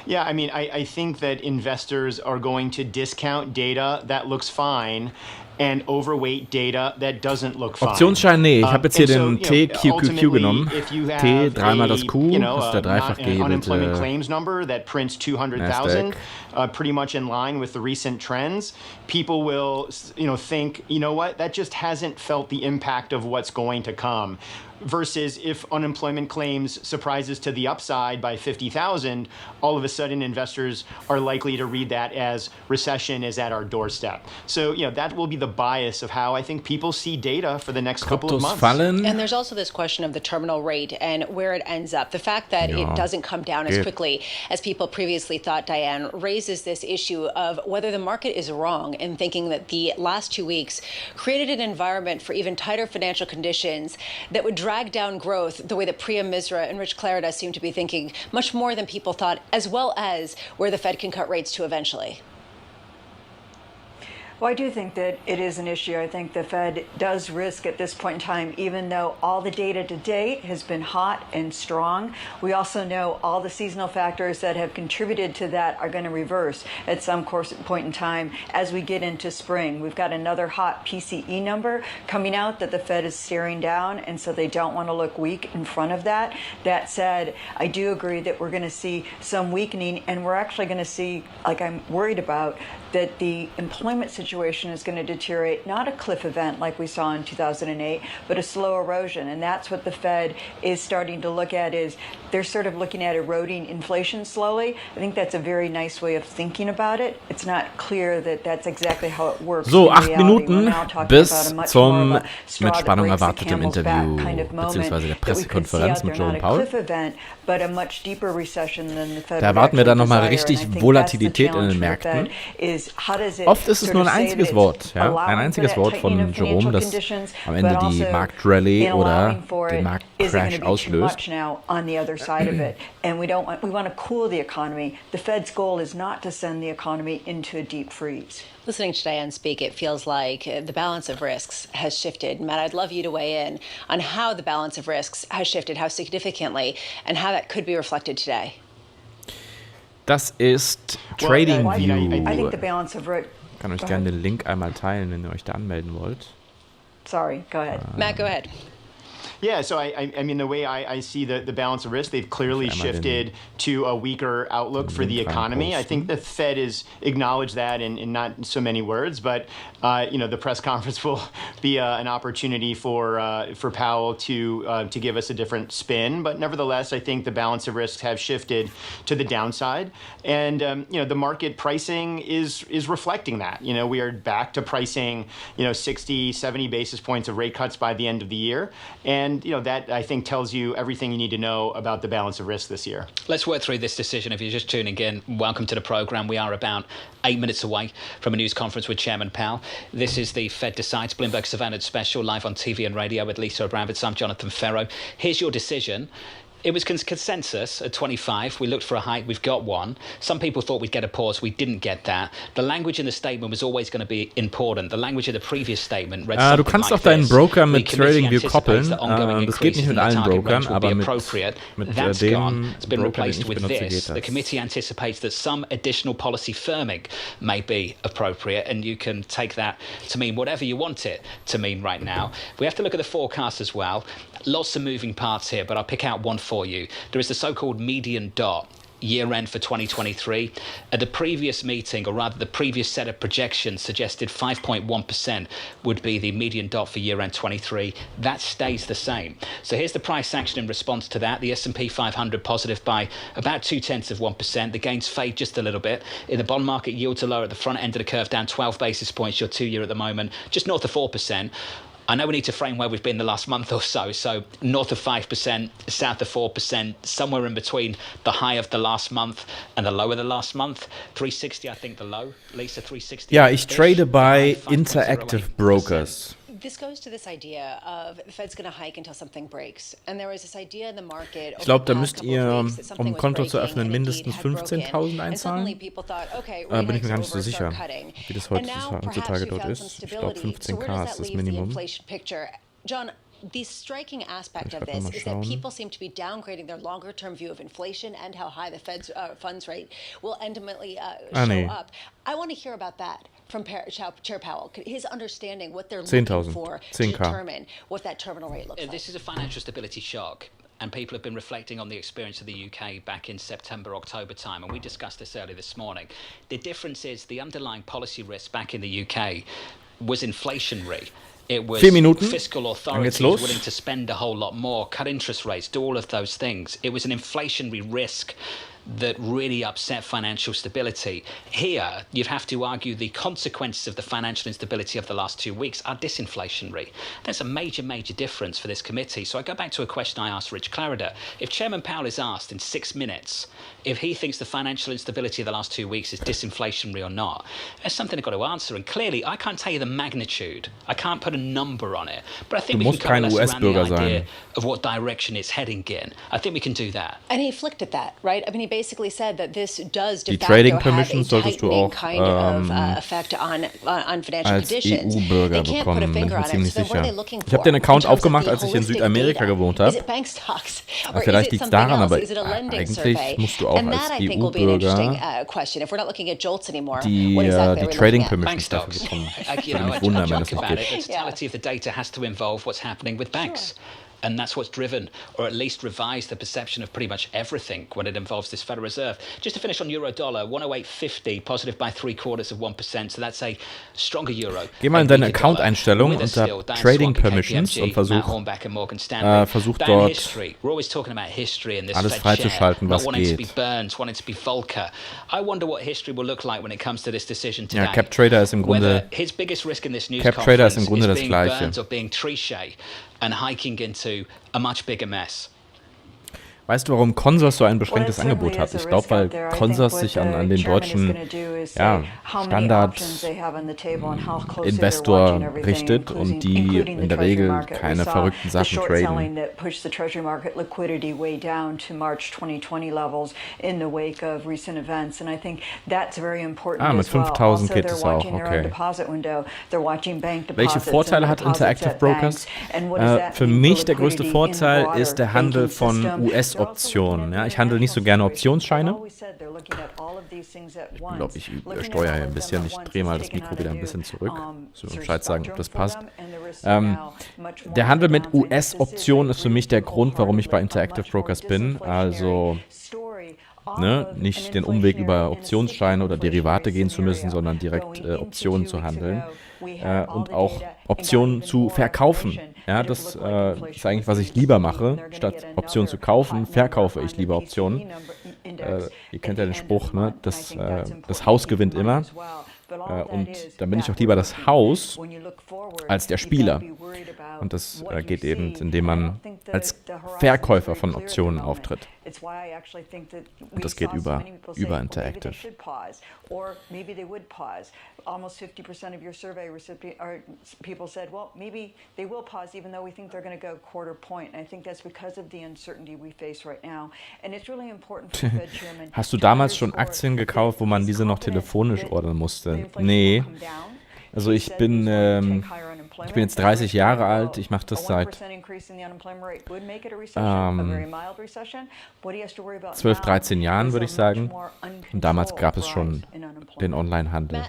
Yeah, I mean, I think that investors are going to discount data that looks fine and overweight data that doesn't look fine. Optionsschein, nee, ich habe jetzt hier den TQQQ genommen. T, dreimal das Q, das ist der dreifach gehebelte unemployment claims number that prints 200,000, pretty much in line with the recent trends. People will, think, what, that just hasn't felt the impact of what's going to come. Versus if unemployment claims surprises to the upside by 50,000, all of a sudden investors are likely to read that as recession is at our doorstep. So, that will be the bias of how I think people see data for the next couple of months. Fallen. And there's also this question of the terminal rate and where it ends up. The fact that it doesn't come down as quickly as people previously thought, Diane, raises this issue of whether the market is wrong in thinking that the last 2 weeks created an environment for even tighter financial conditions that would drag down growth the way that Priya Misra and Rich Clarida seem to be thinking much more than people thought, as well as where the Fed can cut rates to eventually. Well, I do think that it is an issue. I think the Fed does risk at this point in time, even though all the data to date has been hot and strong. We also know all the seasonal factors that have contributed to that are going to reverse at some point in time as we get into spring. We've got another hot PCE number coming out that the Fed is staring down, and so they don't want to look weak in front of that. That said, I do agree that we're going to see some weakening, and we're actually going to see, like I'm worried about, that the employment situation is going to deteriorate, not a cliff event like we saw in 2008, but a slow erosion. And that's what the Fed is starting to look at, is they're sort of looking at eroding inflation slowly. I think that's a very nice way of thinking about it. It's not clear that that's exactly how it works. So, 8 Minuten bis zum mit Spannung erwarteten Interview bzw. der Pressekonferenz mit Jerome Powell. Da erwarten wir dann nochmal richtig Volatilität in den Märkten. Oft ist es nur ein einziges Wort, ein einziges Wort von Jerome, das am Ende die Marktrallye oder den Markt-Crash auslöst. And we want to cool the economy. The Fed's goal is not to send the economy into a deep freeze. Listening to Diane speak, it feels like the balance of risks has shifted. Matt, I'd love you to weigh in on how the balance of risks has shifted, how significantly, and how that could be reflected today. Das ist Trading View. Ich kann euch gerne den Link einmal teilen, wenn ihr euch da anmelden wollt. Sorry, go ahead. Matt, go ahead. Yeah, so I mean, the way I see the balance of risk, they've clearly shifted to a weaker outlook for the economy. I think the Fed has acknowledged that in not so many words, but the press conference will be an opportunity for Powell to give us a different spin. But nevertheless, I think the balance of risks have shifted to the downside, and the market pricing is reflecting that. We are back to pricing 60, 70 basis points of rate cuts by the end of the year, and that, I think, tells you everything you need to know about the balance of risk this year. Let's work through this decision. If you're just tuning in, welcome to the program. We are about 8 minutes away from a news conference with Chairman Powell. This is the Fed Decides Bloomberg Savannah special, live on TV and radio with Lisa Abramowitz. I'm Jonathan Ferro. Here's your decision. It was consensus at 25. We looked for a hike. We've got one. Some people thought we'd get a pause. We didn't get that. The language in the statement was always going to be important. The language of the previous statement read something Du kannst like auch deinen this. Broker mit TradingView koppeln. Das geht nicht mit allen Brokern, aber mit dem It's been Broker, den replaced ich with benutze, this. geht The das. committee anticipates that some additional policy firming may be appropriate, and you can take that to mean whatever you want it to mean right now. We have to look at the forecast as well. Lots of moving parts here, but I'll pick out one for you. There is the so-called median dot, year end for 2023. At the previous meeting, or rather the previous set of projections, suggested 5.1% would be the median dot for year end 23. That stays the same. So here's the price action in response to that. The S&P 500 positive by about 0.2%. The gains fade just a little bit. In the bond market, yields are lower at the front end of the curve, down 12 basis points. Your 2-year at the moment, just north of 4%. I know we need to frame where we've been the last month or so. So north of 5%, south of 4%, somewhere in between the high of the last month and the low of the last month. 360, I think the low. Lisa, 360. Ja, ich trade bei Interactive Brokers. This goes to this idea of the Fed's going to hike until something breaks. And there was this idea in the market. Ich glaube, da müsst ihr, um ein Konto zu öffnen, mindestens 15.000 einzahlen. Bin ich mir gar nicht so sicher, wie das heutzutage dort ist. Ich glaube, 15.000 ist das Minimum. John, the striking aspect of this is that people seem to be downgrading their longer-term view of inflation and how high the Fed's funds rate will ultimately show up. I want to hear about that from Chair Powell, his understanding what they're looking for to determine what that terminal rate looks like. This is a financial stability shock. And people have been reflecting on the experience of the UK back in September, October time. And we discussed this earlier this morning. The difference is the underlying policy risk back in the UK was inflationary. It was fiscal authorities willing to spend a whole lot more, cut interest rates, do all of those things. It was an inflationary risk that really upset financial stability. Here, you'd have to argue the consequences of the financial instability of the last 2 weeks are disinflationary. That's a major, major difference for this committee. So I go back to a question I asked Rich Clarida. If Chairman Powell is asked in 6 minutes if he thinks the financial instability of the last 2 weeks is disinflationary or not, that's something I've got to answer. And clearly, I can't tell you the magnitude. I can't put a number on it. But I think we can coalesce around the idea of what direction it's heading in. I think we can do that. And he flicked at that, right? I mean, he basically said that this does de Die facto Trading have Permissions a solltest du tightening auch kind of effect on financial als conditions. EU-Bürger They can't put a bekommen, bin ich finger mir on it. ziemlich So then what are they sicher. looking Ich habe for den in Account terms of aufgemacht, the als ich in holistic Südamerika data? gewohnt Is habe. it bank stocks? Or Vielleicht is it liegt es something daran, else? aber Is it a lending eigentlich survey? musst du auch And als that, I think, will be an interesting EU-Bürger question. If we're not looking at JOLTS anymore, die what exactly are we Trading looking at? Permissions dafür Bank bekommen. stocks. Würde mich wundern, wenn das joke nicht about it. geht. The totality of the data has to involve what's happening with banks. And that's what's driven, or at least revised, the perception of pretty much everything when it involves this Federal Reserve. Just to finish on Euro-Dollar, 108.50, positive by 0.75%. So that's a stronger Euro. Geh mal in deine Account-Einstellung unter Trading Permissions und versuch dort alles freizuschalten, was geht. Ja, CapTrader ist im Grunde das Gleiche. And hiking into a much bigger mess. Weißt du, warum Consors so ein beschränktes Angebot hat? Ich glaube, weil Consors sich an den deutschen Standard-Investor richtet und die in der Mit keine verrückten Sachen traden. Mit 5.000 geht es auch, okay. Welche Vorteile hat Interactive Brokers? Für mich der größte Vorteil ist der Handel von US-Optionen. Ja, ich handle nicht so gerne Optionsscheine. Ich glaube, ich übersteuere hier ein bisschen. Ich drehe mal das Mikro wieder ein bisschen zurück. So Bescheid sagen, ob das passt. Der Handel mit US-Optionen ist für mich der Grund, warum ich bei Interactive Brokers bin. Also nicht den Umweg über Optionsscheine oder Derivate gehen zu müssen, sondern direkt Optionen zu handeln und auch Optionen zu verkaufen. Ja, das ist eigentlich, was ich lieber mache. Statt Optionen zu kaufen, verkaufe ich lieber Optionen. Ihr kennt ja den Spruch, ne? Das Haus gewinnt immer. Und dann bin ich auch lieber das Haus als der Spieler. Und das geht eben, indem man als Verkäufer von Optionen auftritt. Und das geht über Interactive. Almost 50% of your survey people said, well, maybe they will pause even though we think they're going to go quarter point. And I think that's because of the uncertainty we face right now. And it's really important for the Fed Chairman. Hast du damals schon Aktien gekauft, wo man diese noch telefonisch ordern musste? Nee. Also ich bin jetzt 30 Jahre alt, ich mache das seit 12, 13 Jahren, würde ich sagen. Und damals gab es schon den Onlinehandel.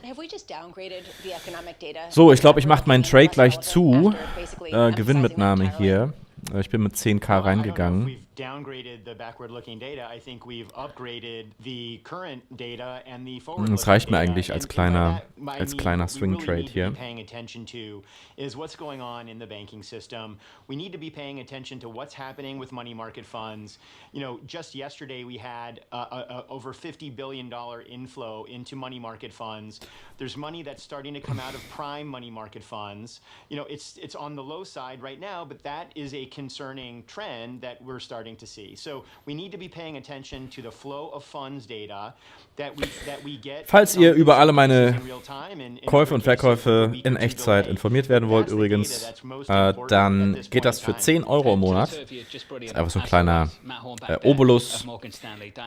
So, ich glaube, ich mache meinen Trade gleich zu. Gewinnmitnahme hier. Ich bin mit 10.000 reingegangen. Das reicht mir eigentlich als kleiner Swing Trade hier. Is what's going on in the banking system. We need to be paying attention to what's happening with money market funds. You know, just yesterday we had over $50 billion inflow into money market funds. There's money that's starting to come out of prime money market funds. You know, it's on the low side right now, but that is a concerning trend that we're starting to see. So we need to be paying attention to the flow of funds data that we get. Falls ihr über alle meine Käufe und Verkäufe in Echtzeit informiert werden wollt übrigens, dann geht das für 10 Euro im Monat. Das ist einfach so ein kleiner Obolus,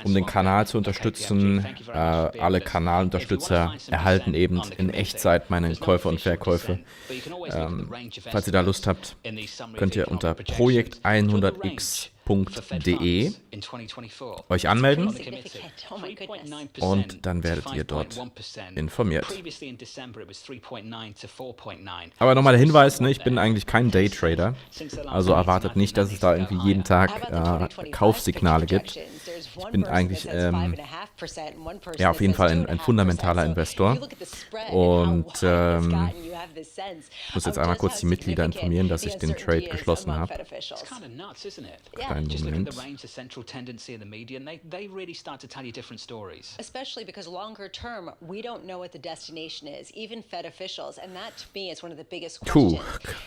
um den Kanal zu unterstützen. Alle Kanalunterstützer erhalten eben in Echtzeit meine Käufe und Verkäufe. Falls ihr da Lust habt, könnt ihr unter projekt100x.de euch anmelden und dann werdet ihr dort informiert. Aber nochmal der Hinweis, ne, ich bin eigentlich kein Daytrader, also erwartet nicht, dass es da irgendwie jeden Tag Kaufsignale gibt. Ich bin eigentlich auf jeden Fall ein fundamentaler Investor und muss jetzt einmal kurz die Mitglieder informieren, dass ich den Trade geschlossen habe. Kleinen Moment. Especially because longer term, we don't know what the destination is, even Fed officials, and that to me is one of the biggest questions.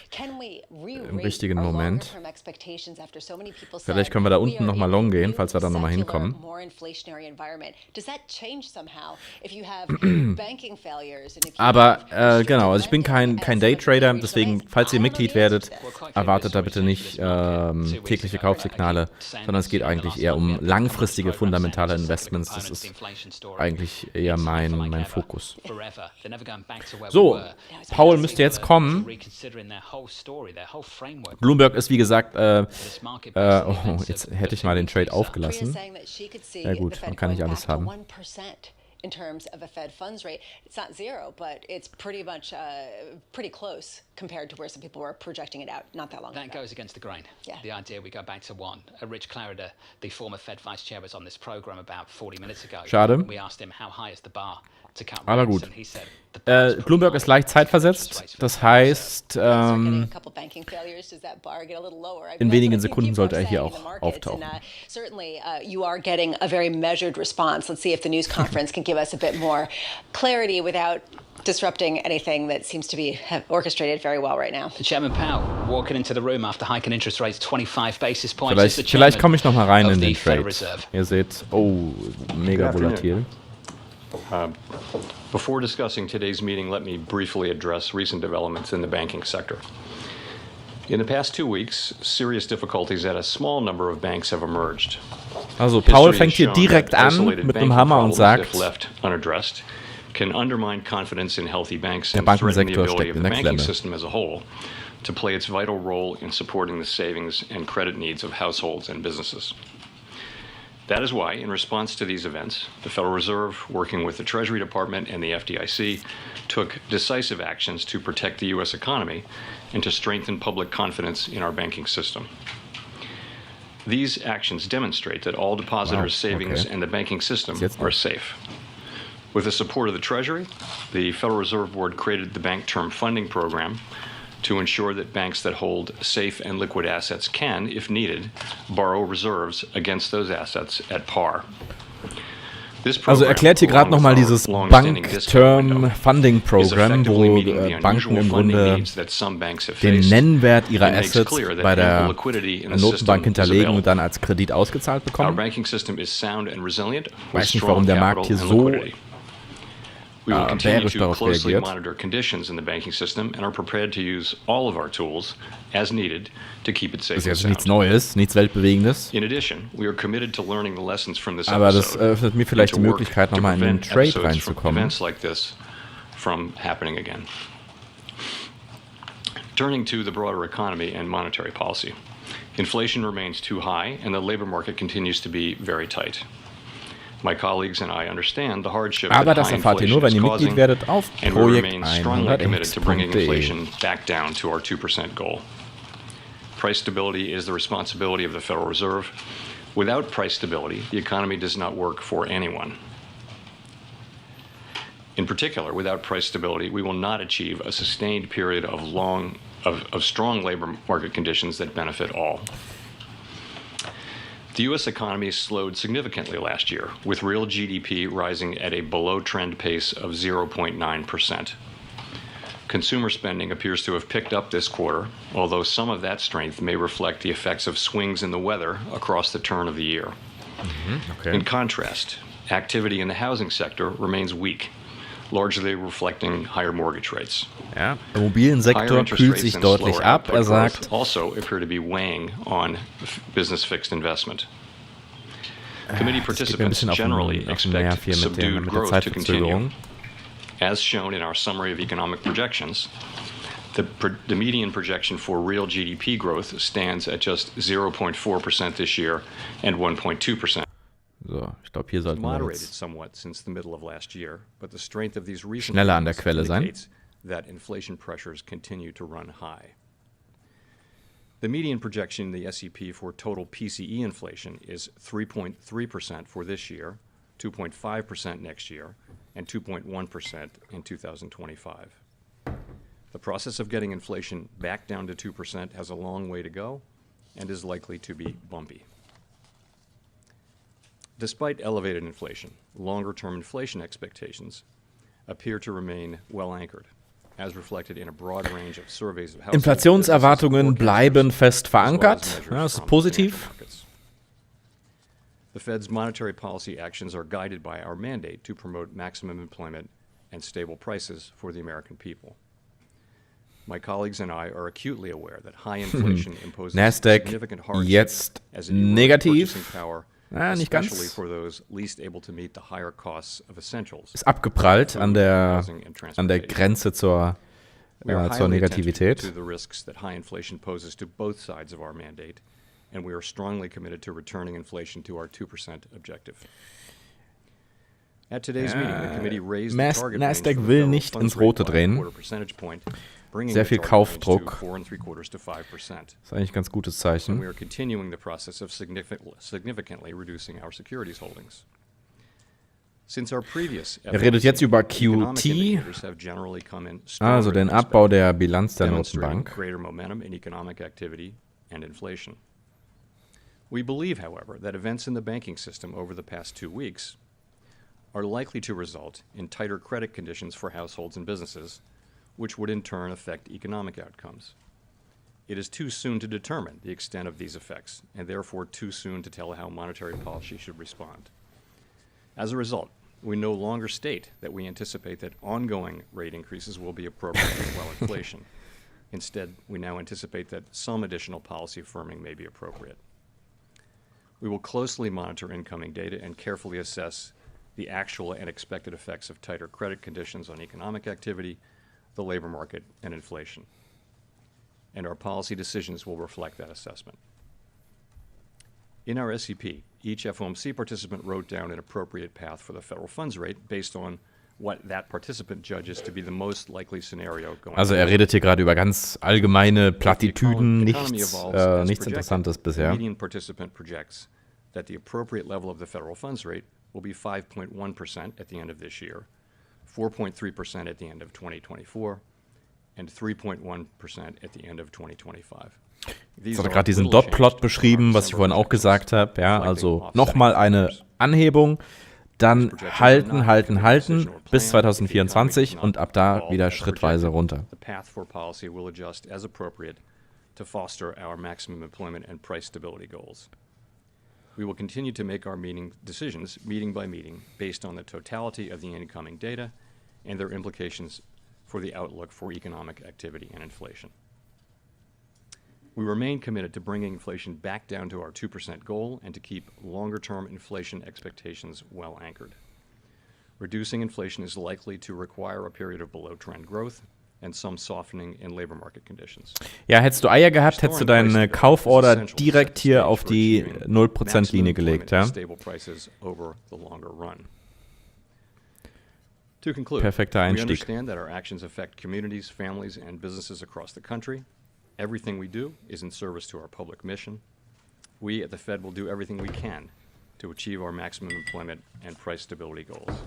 Can we re-rate our longer-term expectations after so many people said, vielleicht können wir da unten nochmal long gehen, falls wir da nochmal hinkommen. More inflationary environment. Does that change somehow if you have banking failures and if you Aber genau, also ich bin kein Daytrader, deswegen, falls ihr Mitglied werdet, erwartet da bitte nicht tägliche Kaufsignale, sondern es geht eigentlich eher um langfristige fundamentale Investments. Das ist eigentlich eher mein Fokus. So, Powell müsste jetzt kommen. Bloomberg ist wie gesagt, jetzt hätte ich mal den Trade aufgelassen. Ja gut, man kann nicht alles haben. In terms of a Fed funds rate, it's not zero, but it's pretty much pretty close compared to where some people were projecting it out not that long ago. That goes against the grain. Yeah. The idea we go back to one. Rich Clarida, the former Fed vice chair, was on this program about 40 minutes ago. Schade. We asked him how high is the bar to cut Aber rates, gut. and he said Bloomberg ist leicht zeitversetzt. Das heißt, in wenigen Sekunden sollte er hier auch auftauchen. Certainly, you are getting a very measured response. Let's see if the news conference can give us a bit more clarity without disrupting anything that seems to be orchestrated very well right now. Chairman Powell walking into the room after hiking interest rates 25 basis points. Vielleicht komme ich noch mal rein in den Trade. Ihr seht, mega volatil. Before discussing today's meeting, let me briefly address recent developments in the banking sector. In the past 2 weeks, serious difficulties at a small number of banks have emerged. Also Powell fängt hier direkt an mit einem Hammer und sagt, can undermine confidence in healthy banks der and threaten the Bankensektor ability steckt of in the der banking Klemme. system as a whole to play its vital role in supporting the savings and credit needs of households and businesses. That is why, in response to these events, the Federal Reserve, working with the Treasury Department and the FDIC, took decisive actions to protect the U.S. economy and to strengthen public confidence in our banking system. These actions demonstrate that all depositors' savings and the banking system are safe. With the support of the Treasury, the Federal Reserve Board created the Bank Term Funding Program to ensure that banks that hold safe and liquid assets can, if needed, borrow reserves against those assets at par. Also erklärt hier gerade nochmal dieses Bank Term Funding Program, wo Banken im Grunde den Nennwert ihrer Assets bei der Notenbank hinterlegen und dann als Kredit ausgezahlt bekommen. Ich weiß nicht, warum der Markt hier so We will continue bearisch to darauf closely reagiert. monitor conditions in the banking system and are prepared to use all of our tools as needed to keep it safe Das ist and jetzt nichts sound. Neues, nichts Weltbewegendes. In addition, we are committed to learning the lessons from this Aber das episode öffnet mir vielleicht die and to work Möglichkeit, to nochmal in den prevent Trade episodes from reinzukommen. events like this from happening again. Turning to the broader economy and monetary policy. Inflation remains too high and the labor market continues to be very tight. My colleagues and I understand the hardship Aber that das high erfahrt ihr inflation nur, wenn is ihr Mitglied causing, werdet auf and we remain strongly committed to bringing projekt100x.de. inflation back down to our 2% goal. Price stability is the responsibility of the Federal Reserve. Without price stability, the economy does not work for anyone. In particular, without price stability, we will not achieve a sustained period of strong labor market conditions that benefit all. The U.S. economy slowed significantly last year, with real GDP rising at a below-trend pace of 0.9%. Consumer spending appears to have picked up this quarter, although some of that strength may reflect the effects of swings in the weather across the turn of the year. Okay. In contrast, activity in the housing sector remains weak, largely reflecting higher mortgage rates. Ja, der Immobiliensektor kühlt sich deutlich ab, sagt. Also appear to be weighing on business fixed investment. Committee participants generally expect subdued growth to continue. As shown in our summary of economic projections, the median projection for real GDP growth stands at just 0.4% this year and 1.2%. So, ich glaube, hier sollten wir Moderated jetzt somewhat since the middle of last year, but the strength of these recent schneller an der Quelle sein. indicates that inflation pressures continue to run high. The median projection in the SEP for total PCE inflation is 3.3% for this year, 2.5% next year, and 2.1% in 2025. The process of getting inflation back down to 2% has a long way to go and is likely to be bumpy. Despite elevated inflation, longer-term inflation expectations appear to remain well anchored, as reflected in a broad range of surveys of households. Inflationserwartungen bleiben fest verankert. Ja, das ist positiv. The Fed's monetary policy actions are guided by our mandate to promote maximum employment and stable prices for the American people. My colleagues and I are acutely aware that high inflation imposes significant hardship jetzt as negativ. purchasing power, Ja, nicht especially ganz. for those least able to meet the higher costs of essentials. Ist abgeprallt an der An der Grenze zur Negativität. To the risks that high inflation poses to both sides of our mandate, and we are strongly committed to returning inflation to our 2% objective. At today's meeting, the committee raised the target range Nasdaq for the will federal nicht funds ins rate Rote by a drehen. quarter percentage point, bringing Sehr the viel target range to Kaufdruck. 4.75% to 5%. Das ist eigentlich ein ganz gutes And Zeichen. we are continuing the process of significantly reducing our securities holdings. Since our previous redet jetzt über economic QT, indicators have generally come in stronger also den than Abbau expected, der Bilanz der demonstrating Notenbank. greater momentum in economic activity and inflation. We believe, however, that events in the banking system over the past 2 weeks are likely to result in tighter credit conditions for households and businesses, which would in turn affect economic outcomes. It is too soon to determine the extent of these effects, and therefore too soon to tell how monetary policy should respond. As a result, we no longer state that we anticipate that ongoing rate increases will be appropriate while inflation. Instead, we now anticipate that some additional policy firming may be appropriate. We will closely monitor incoming data and carefully assess the actual and expected effects of tighter credit conditions on economic activity, the labor market, and inflation. And our policy decisions will reflect that assessment. In our SEP, each FOMC participant wrote down an appropriate path for the federal funds rate based on what that participant judges to be the most likely scenario going Also er forward. redet hier gerade über ganz allgemeine Plattitüden, The economy nichts evolves as projected. Interessantes The bisher. median participant projects that the appropriate level of the federal funds rate will be 5.1% at the end of this year, 4.3% at the end of 2024, and 3.1% at the end of 2025. Ich hatte gerade diesen Dot-Plot beschrieben, was ich vorhin auch gesagt habe. Ja, also nochmal eine Anhebung, dann halten bis 2024 und ab da wieder schrittweise runter. The path for policy will adjust as appropriate to foster our maximum employment and price stability goals. We will continue to make our decisions meeting by meeting based on the totality of the incoming data and their implications for the outlook for economic activity and inflation. We remain committed to bringing inflation back down to our 2% goal and to keep longer-term inflation expectations well anchored. Reducing inflation is likely to require a period of below-trend growth and some softening in labor market conditions. Ja, hättest du Eier gehabt, hättest du deine Kauforder direkt hier auf die 0%-Linie gelegt. Ja? To conclude, Perfekter we Einstieg. understand that our actions affect communities, families, and businesses across the country. Everything we do is in service to our public mission. We at the Fed will do everything we can to achieve our maximum employment and price stability goals.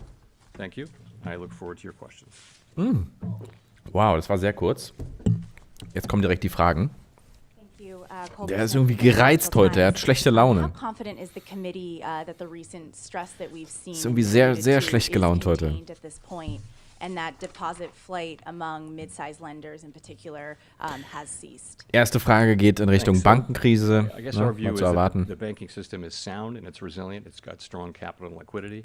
Thank you. I look forward to your questions. Wow, das war sehr kurz. Jetzt kommen direkt die Fragen. Der ist irgendwie gereizt heute, er hat schlechte Laune. Ist irgendwie sehr, sehr schlecht gelaunt heute. Erste Frage geht in Richtung Bankenkrise, mal zu erwarten. The banking system is sound and it's resilient. It's got strong capital and liquidity.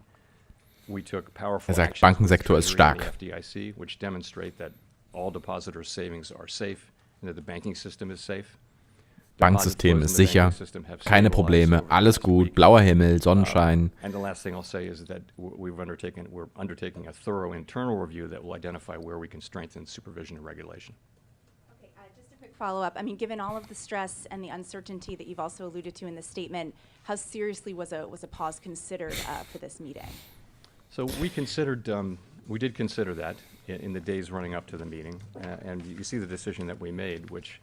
We took powerful sagt, Bankensektor ist stark. FDIC, which demonstrate that all depositors' savings are safe and that the banking system is safe. Banksystem ist sicher, keine Probleme, alles gut, blauer Himmel, Sonnenschein. And the last thing I'll say is that we're undertaking a thorough internal review that will identify where we can strengthen supervision and regulation. Okay, just a quick follow-up. I mean, given all of the stress and the uncertainty that you've also alluded to in the statement, how seriously was a pause considered for this meeting? So we did consider that in the days running up to the meeting, and you see the decision that we made, which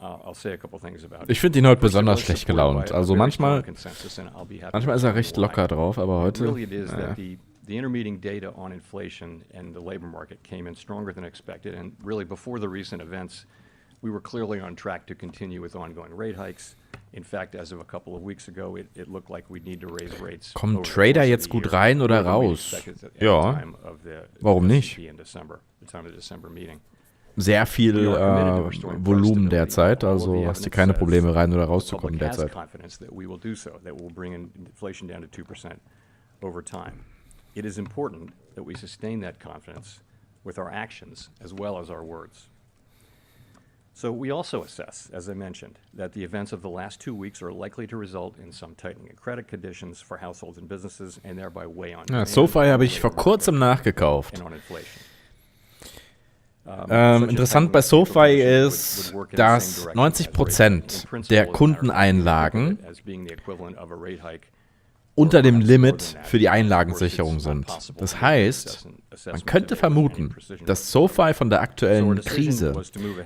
I'll say a couple things about. Ich finde ihn heute besonders schlecht gelaunt. Also manchmal ist er recht locker drauf, aber heute. Really it is that the intermeeting data on inflation and the labor market came in stronger than expected, and really before the recent events, we were clearly on track to continue with ongoing rate hikes. In fact, as of a couple of weeks ago, it looked like we'd need to raise rates. Kommen Trader jetzt gut rein oder raus? Ja, warum nicht? Sehr viel Volumen derzeit, also hast du keine Probleme rein oder rauszukommen derzeit. It is important that we sustain that confidence with our actions as well as our words. So we also assess, as I mentioned, that the events of the last 2 weeks are likely to result in some tightening in credit conditions for households and businesses and thereby weigh on demand. SoFi habe ich vor kurzem nachgekauft. Interessant bei SoFi ist, dass 90% der Kundeneinlagen unter dem Limit für die Einlagensicherung sind. Das heißt, man könnte vermuten, dass SoFi von der aktuellen Krise,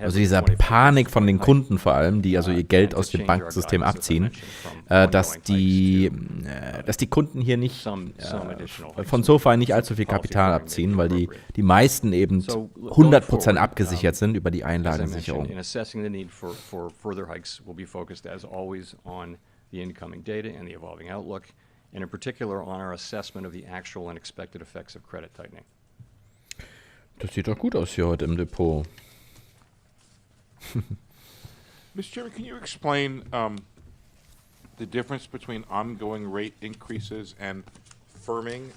also dieser Panik von den Kunden vor allem, die also ihr Geld aus dem Bankensystem abziehen, dass die Kunden hier nicht von SoFi nicht allzu viel Kapital abziehen, weil die meisten eben 100% abgesichert sind über die Einlagensicherung. And in particular on our assessment of the actual and expected effects of credit tightening. Das sieht doch gut aus hier heute im Depot. Mr. Chairman, can you explain the difference between ongoing rate increases and firming?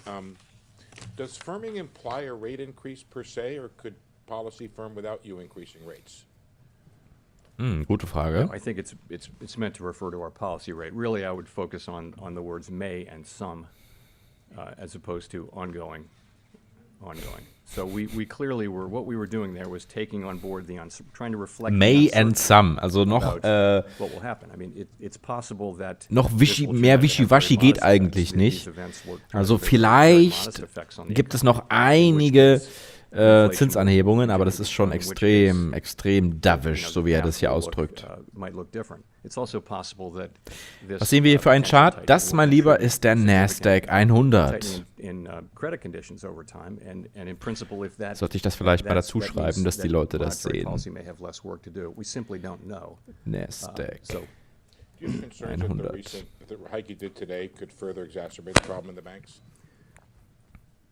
Does firming imply a rate increase per se, or could policy firm without you increasing rates? Gute Frage. I think it's meant to refer to our policy rate. Really, I would focus on the words may and some, as opposed to ongoing. So we clearly were, what we were doing there was taking on board trying to reflect may and some, also noch what will happen. I mean, it's possible that noch mehr Wischiwaschi geht eigentlich nicht. Also vielleicht gibt es noch einige Zinsanhebungen, aber das ist schon extrem dovish, so wie er das hier ausdrückt. Was sehen wir hier für einen Chart? Das, mein Lieber, ist der Nasdaq 100. Sollte ich das vielleicht mal dazu schreiben, dass die Leute das sehen? Nasdaq 100.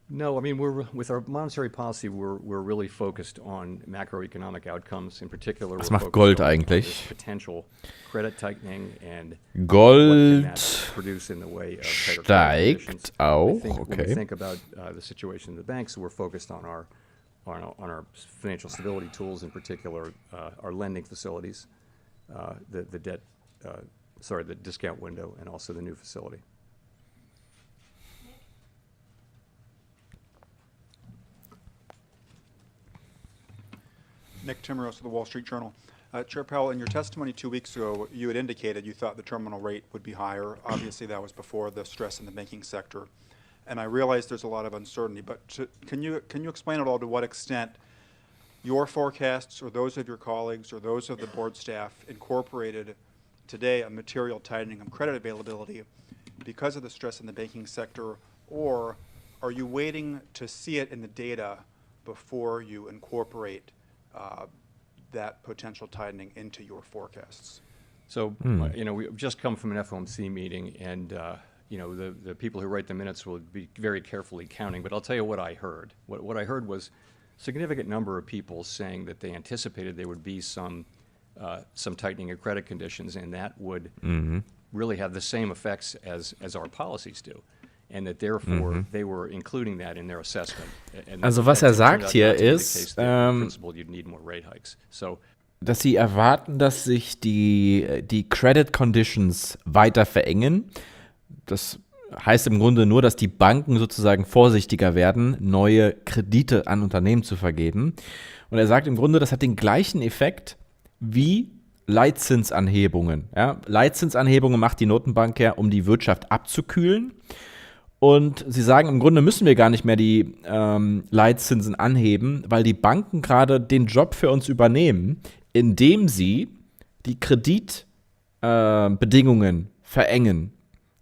No, I mean, with our monetary policy, we're really focused on macroeconomic outcomes. In particular, was macht Gold eigentlich? Potential credit tightening and Gold steigt auch. When we think about the situation in the banks, we're focused on our financial stability tools, in particular, our lending facilities, the discount window, and also the new facility. Nick Timmeros of the Wall Street Journal. Chair Powell, in your testimony 2 weeks ago, you had indicated you thought the terminal rate would be higher. Obviously, that was before the stress in the banking sector. And I realize there's a lot of uncertainty, but can you explain at all to what extent your forecasts or those of your colleagues or those of the board staff incorporated today a material tightening of credit availability because of the stress in the banking sector, or are you waiting to see it in the data before you incorporate that potential tightening into your forecasts? So, we've just come from an FOMC meeting, and the people who write the minutes will be very carefully counting. But I'll tell you what I heard. What I heard was a significant number of people saying that they anticipated there would be some tightening of credit conditions, and that would really have the same effects as our policies do. And that therefore they were including that in their assessment. And also was sagt hier ist, you'd need more rate hikes. So, dass sie erwarten, dass sich die Credit Conditions weiter verengen. Das heißt im Grunde nur, dass die Banken sozusagen vorsichtiger werden, neue Kredite an Unternehmen zu vergeben. Und er sagt im Grunde, das hat den gleichen Effekt wie Leitzinsanhebungen. Ja? Leitzinsanhebungen macht die Notenbank ja, um die Wirtschaft abzukühlen. Und sie sagen, im Grunde müssen wir gar nicht mehr die Leitzinsen anheben, weil die Banken gerade den Job für uns übernehmen, indem sie die Kreditbedingungen verengen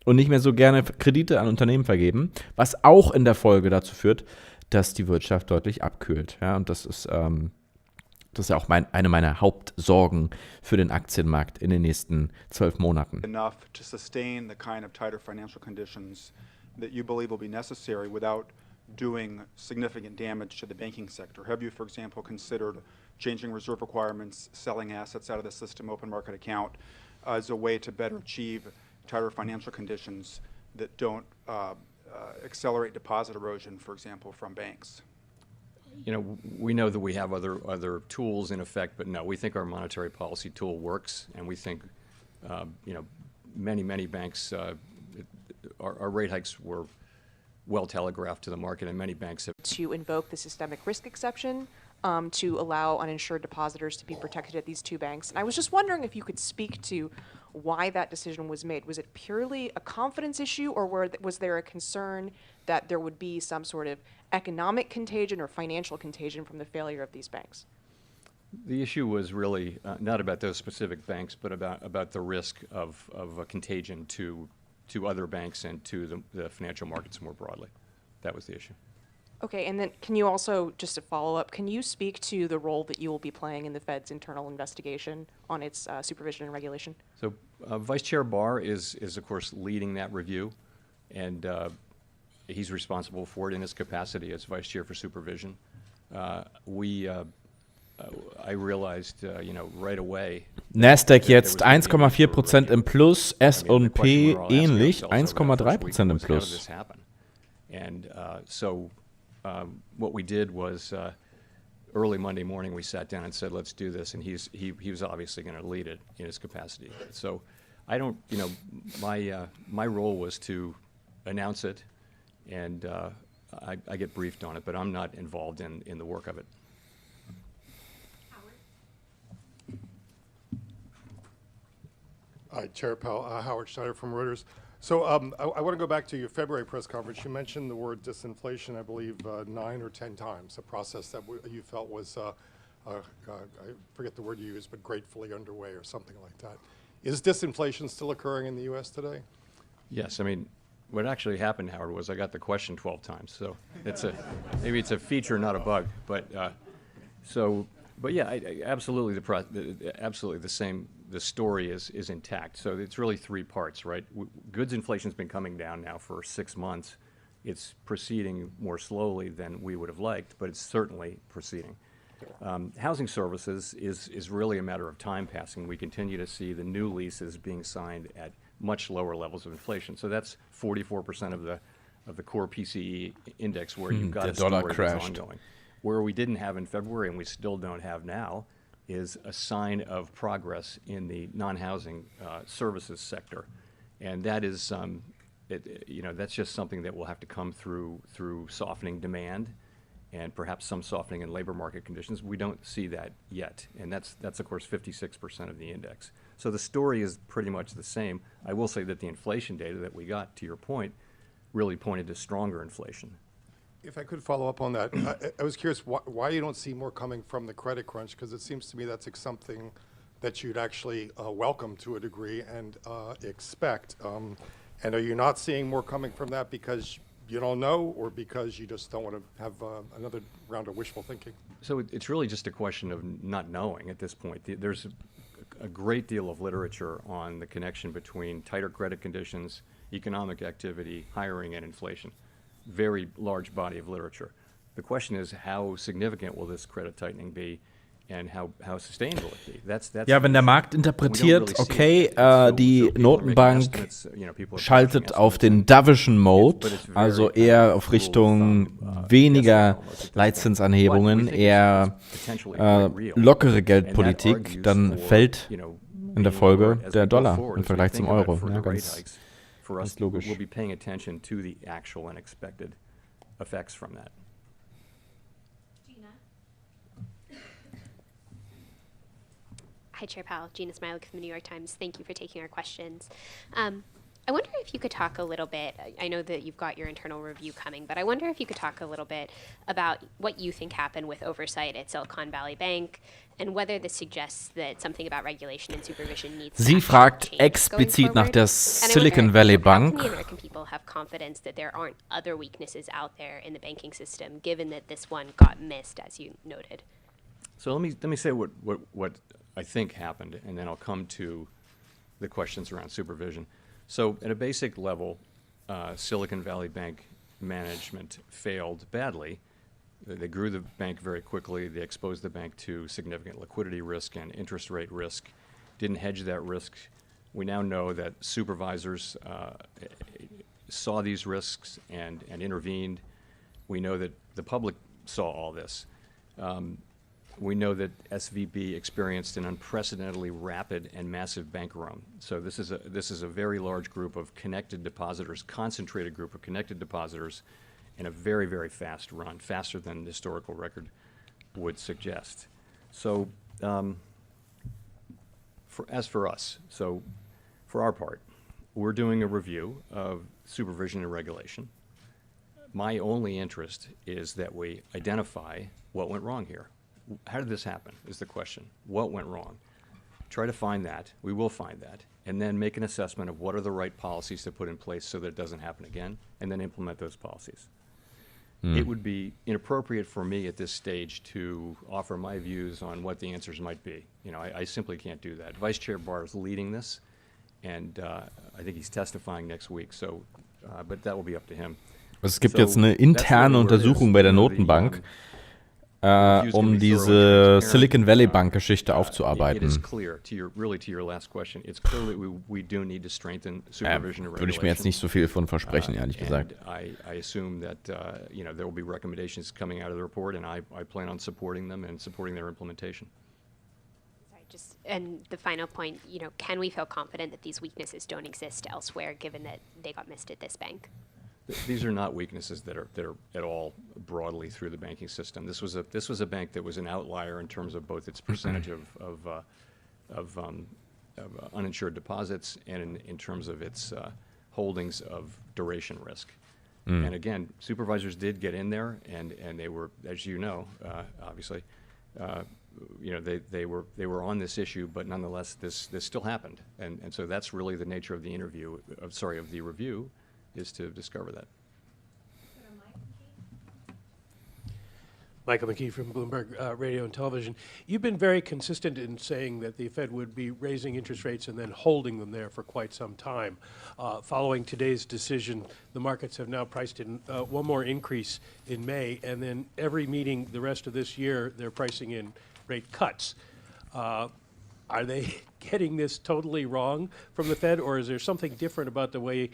und nicht mehr so gerne Kredite an Unternehmen vergeben, was auch in der Folge dazu führt, dass die Wirtschaft deutlich abkühlt. Ja, und das ist ja auch eine meiner Hauptsorgen für den Aktienmarkt in den nächsten 12 Monaten. Enough to sustain the kind of tighter financial conditions that you believe will be necessary without doing significant damage to the banking sector? Have you, for example, considered changing reserve requirements, selling assets out of the system open market account as a way to better achieve tighter financial conditions that don't accelerate deposit erosion, for example, from banks? We know that we have other tools in effect, but no, we think our monetary policy tool works, and we think, many banks, our rate hikes were well telegraphed to the market, and many banks have. To invoke the systemic risk exception to allow uninsured depositors to be protected at these two banks. And I was just wondering if you could speak to why that decision was made. Was it purely a confidence issue, or was there a concern that there would be some sort of economic contagion or financial contagion from the failure of these banks? The issue was really not about those specific banks, but about the risk of a contagion to other banks and to the financial markets more broadly. That was the issue. Okay, and then can you also, just to follow up, can you speak to the role that you will be playing in the Fed's internal investigation on its supervision and regulation? So Vice Chair Barr is of course leading that review, and he's responsible for it in his capacity as Vice Chair for Supervision. I realized, right away. Nasdaq jetzt 1,4% im Plus, S&P ähnlich, 1,3% im Plus. And so what we did was early Monday morning we sat down and said, let's do this, and he was obviously going to lead it in his capacity. So I don't, my role was to announce it, and I get briefed on it, but I'm not involved in the work of it. Hi, Chair Powell, Howard Schneider from Reuters. So I want to go back to your February press conference. You mentioned the word disinflation, I believe, 9 or 10 times, a process that you felt was, I forget the word you used, but gratefully underway or something like that. Is disinflation still occurring in the U.S. today? Yes, I mean, what actually happened, Howard, was I got the question 12 times. So maybe it's a feature, not a bug. But yeah, absolutely the same. The story is intact. So it's really three parts, right? Goods inflation's been coming down now for 6 months. It's proceeding more slowly than we would have liked, but it's certainly proceeding. Housing services is really a matter of time passing. We continue to see the new leases being signed at much lower levels of inflation. So that's 44% of the core PCE index, where you've got a story that's ongoing. Where we didn't have in February, and we still don't have now, is a sign of progress in the non-housing services sector, and that is, that's just something that will have to come through softening demand, and perhaps some softening in labor market conditions. We don't see that yet, and that's of course 56% of the index. So the story is pretty much the same. I will say that the inflation data that we got, to your point, really pointed to stronger inflation. If I could follow up on that, I was curious why you don't see more coming from the credit crunch, because it seems to me that's something that you'd actually welcome to a degree and expect. And are you not seeing more coming from that because you don't know, or because you just don't want to have another round of wishful thinking? So it's really just a question of not knowing at this point. There's a great deal of literature on the connection between tighter credit conditions, economic activity, hiring, and inflation. Very large body of literature. The question is, how significant will this credit tightening be, and how sustainable it be? That's Ja, wenn der Markt interpretiert, okay, die Notenbank schaltet auf den Dovischen Mode, also eher auf Richtung weniger Leitzinsanhebungen, eher lockere Geldpolitik, dann fällt in der Folge der Dollar im Vergleich zum Euro. Ja, ganz logisch. We'll be paying attention to the actual and expected effects from that. Hi, Chair Powell. Gina Smilik from the New York Times. Thank you for taking our questions. I wonder if you could talk a little bit, I know that you've got your internal review coming, but I wonder if you could talk a little bit about what you think happened with oversight at Silicon Valley Bank and whether this suggests that something about regulation and supervision needs to Sie fragt explizit nach der Silicon Valley Bank. How can the American people have confidence that there aren't other weaknesses out there in the banking system, given that this one got missed, as you noted? So let me say what I think happened, and then I'll come to the questions around supervision. So at a basic level, Silicon Valley Bank management failed badly. They grew the bank very quickly. They exposed the bank to significant liquidity risk and interest rate risk, didn't hedge that risk. We now know that supervisors saw these risks and intervened. We know that the public saw all this. We know that SVB experienced an unprecedentedly rapid and massive bank run. So this is a very large group of connected depositors, concentrated group of connected depositors, in a very, very fast run, faster than the historical record would suggest. So as for us, so for our part, we're doing a review of supervision and regulation. My only interest is that we identify what went wrong here. How did this happen is the question. What went wrong? Try to find that. We will find that. And then make an assessment of what are the right policies to put in place so that it doesn't happen again, and then implement those policies. It would be inappropriate for me at this stage to offer my views on what the answers might be. I simply can't do that. Vice Chair Barr is leading this, and I think he's testifying next week. So, but that will be up to him. Es gibt jetzt eine interne Untersuchung bei der Notenbank, um diese Silicon Valley Bank Geschichte aufzuarbeiten. Würde ich mir jetzt nicht so viel von versprechen, ehrlich gesagt. I assume that there will be recommendations coming out of the report, and I plan on supporting them and supporting their implementation. And the final point, can we feel confident that these weaknesses don't exist elsewhere, given that they got missed at this bank? These are not weaknesses that are at all broadly through the banking system. This was a bank that was an outlier in terms of both its percentage of uninsured deposits and in terms of its holdings of duration risk. And again, supervisors did get in there, and they were, as you know, obviously, they were on this issue, but nonetheless, this still happened, and so that's really the nature of the of the review, is to discover that. Michael McKee from Bloomberg Radio and Television. You've been very consistent in saying that the Fed would be raising interest rates and then holding them there for quite some time. Following today's decision, the markets have now priced in one more increase in May, and then every meeting the rest of this year, they're pricing in rate cuts. Are they getting this totally wrong from the Fed, or is there something different about the way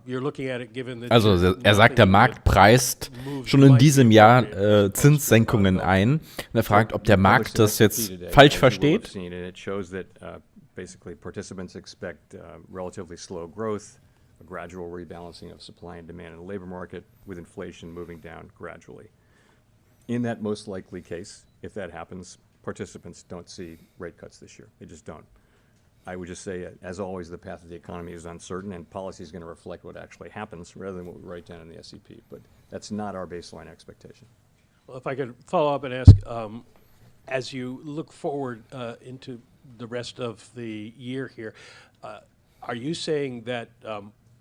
you're looking at it, given that? Also sagt, der Markt preist schon in diesem Jahr Zinssenkungen ein. Und er fragt, ob der Markt das jetzt falsch versteht. It shows that basically participants expect relatively slow growth, a gradual rebalancing of supply and demand in the labor market, with inflation moving down gradually. In that most likely case, if that happens, participants don't see rate cuts this year. They just don't. I would just say, as always, the path of the economy is uncertain, and policy is going to reflect what actually happens rather than what we write down in the SEP. But that's not our baseline expectation. Well, if I could follow up and ask, as you look forward into the rest of the year here, are you saying that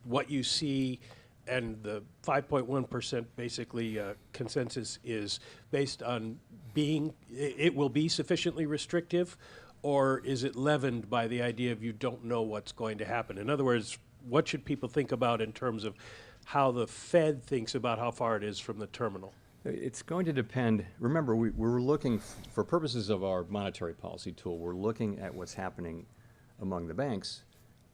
what you see and the 5.1% basically consensus is based on it will be sufficiently restrictive, or is it leavened by the idea of you don't know what's going to happen? In other words, what should people think about in terms of how the Fed thinks about how far it is from the terminal? It's going to depend. Remember, we're looking, for purposes of our monetary policy tool, we're looking at what's happening among the banks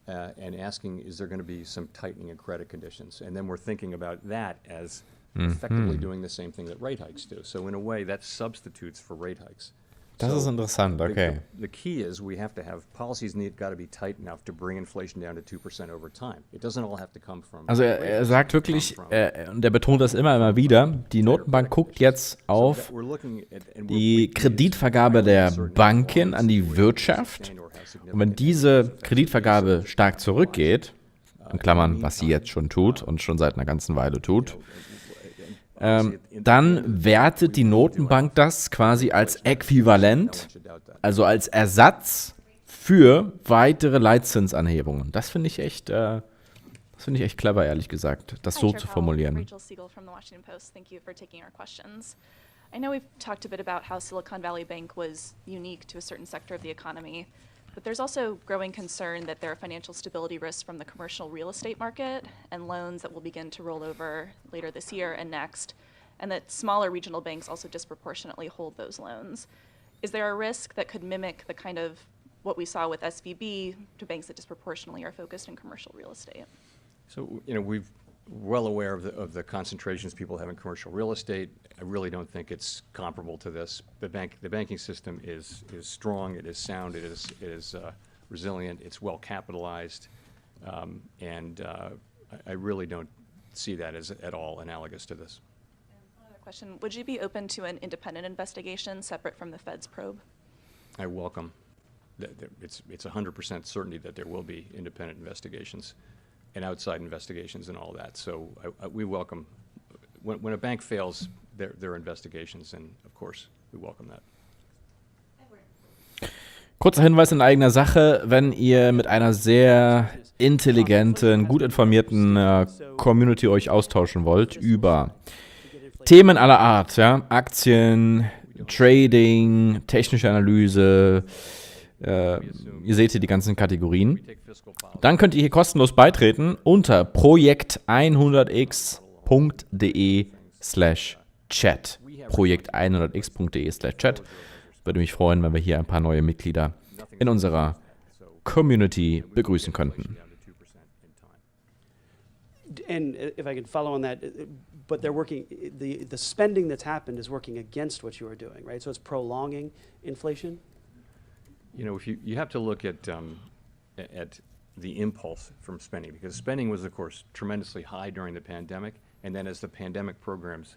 and asking, is there going to be some tightening of credit conditions? And then we're thinking about that as effectively doing the same thing that rate hikes do. So in a way, that substitutes for rate hikes. Das ist interessant, okay. The key is we have to have policies got to be tight enough to bring inflation down to 2% over time. It doesn't all have to come from. Also er sagt wirklich, und er betont das immer wieder, die Notenbank guckt jetzt auf die Kreditvergabe der Banken an die Wirtschaft. Und wenn diese Kreditvergabe stark zurückgeht, in Klammern, was sie jetzt schon tut und schon seit einer ganzen Weile tut, dann wertet die Notenbank das quasi als Äquivalent, also als Ersatz für weitere Leitzinsanhebungen. Das finde ich echt clever, ehrlich gesagt, das so zu formulieren. Rachel Siegel from the Washington Post. Thank you for taking our questions. I know we've talked a bit about how Silicon Valley Bank was unique to a certain sector of the economy, but there's also growing concern that there are financial stability risks from the commercial real estate market and loans that will begin to roll over later this year and next, and that smaller regional banks also disproportionately hold those loans. Is there a risk that could mimic the kind of what we saw with SVB to banks that disproportionately are focused in commercial real estate? So, we're well aware of the concentrations people have in commercial real estate. I really don't think it's comparable to this. The banking system is strong, it is sound, it is resilient, it's well capitalized, and I really don't see that as at all analogous to this. Another question, would you be open to an independent investigation separate from the Fed's probe? I welcome. It's 100% certainty that there will be independent investigations and outside investigations and all that. So we welcome, when a bank fails, there are investigations, and of course, we welcome that. Kurzer Hinweis in eigener Sache, wenn ihr mit einer sehr intelligenten, gut informierten Community euch austauschen wollt über Themen aller Art, ja, Aktien, Trading, technische Analyse, ihr seht hier die ganzen Kategorien, dann könnt ihr hier kostenlos beitreten unter projekt100x.de/chat. projekt100x.de/chat. Würde mich freuen, wenn wir hier ein paar neue Mitglieder in unserer Community begrüßen könnten. And if I could follow on that, but they're working, the spending that's happened is working against what you are doing, right? So it's prolonging inflation? If you have to look at the impulse from spending, because spending was, of course, tremendously high during the pandemic, and then as the pandemic programs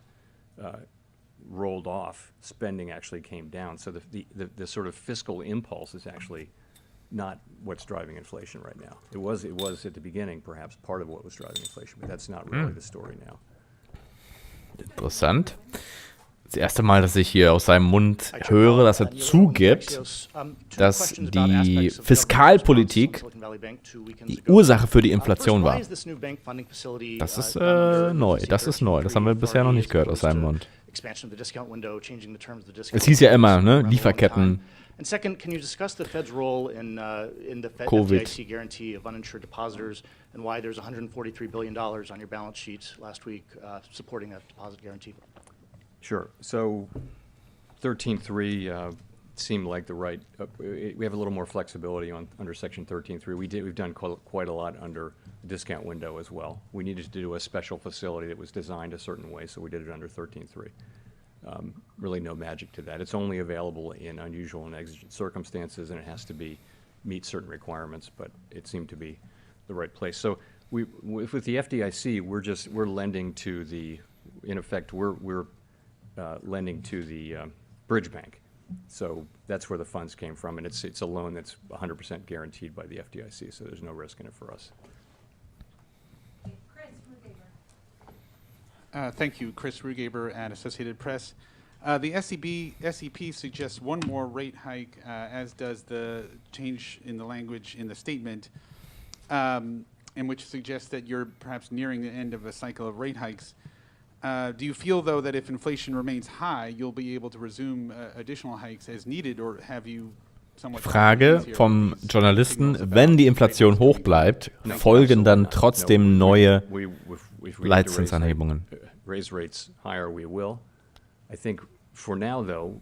rolled off, spending actually came down. So the sort of fiscal impulse is actually not what's driving inflation right now. It was at the beginning, perhaps, part of what was driving inflation, but that's not really the story now. Interessant. Das erste Mal, dass ich hier aus seinem Mund höre, dass er zugibt, dass die Fiskalpolitik die Ursache für die Inflation war. Das ist neu, das haben wir bisher noch nicht gehört aus seinem Mund. Es hieß ja immer, ne, Lieferketten, And second, can you discuss the Fed's role in the FDIC guarantee of uninsured depositors and why there's $143 billion on your balance sheet last week supporting that deposit guarantee? Sure. So 13.3 seemed like the right. We have a little more flexibility under Section 13.3. We've done quite a lot under the discount window as well. We needed to do a special facility that was designed a certain way, so we did it under 13.3. Really no magic to that. It's only available in unusual and exigent circumstances, and it has to meet certain requirements, but it seemed to be the right place. So with the FDIC, we're lending to the, in effect, we're lending to the bridge bank. So that's where the funds came from, and it's a loan that's 100% guaranteed by the FDIC, so there's no risk in it for us. Thank you, Chris Rugaber at Associated Press. The SEP suggests one more rate hike, as does the change in the language in the statement, in which suggests that you're perhaps nearing the end of a cycle of rate hikes. Do you feel, though, that if inflation remains high, you'll be able to resume additional hikes as needed, or have you somewhat... Frage vom Journalisten: Wenn die Inflation hoch bleibt, folgen dann trotzdem neue Leitzinsanhebungen? Raise rates higher, we will. I think for now, though,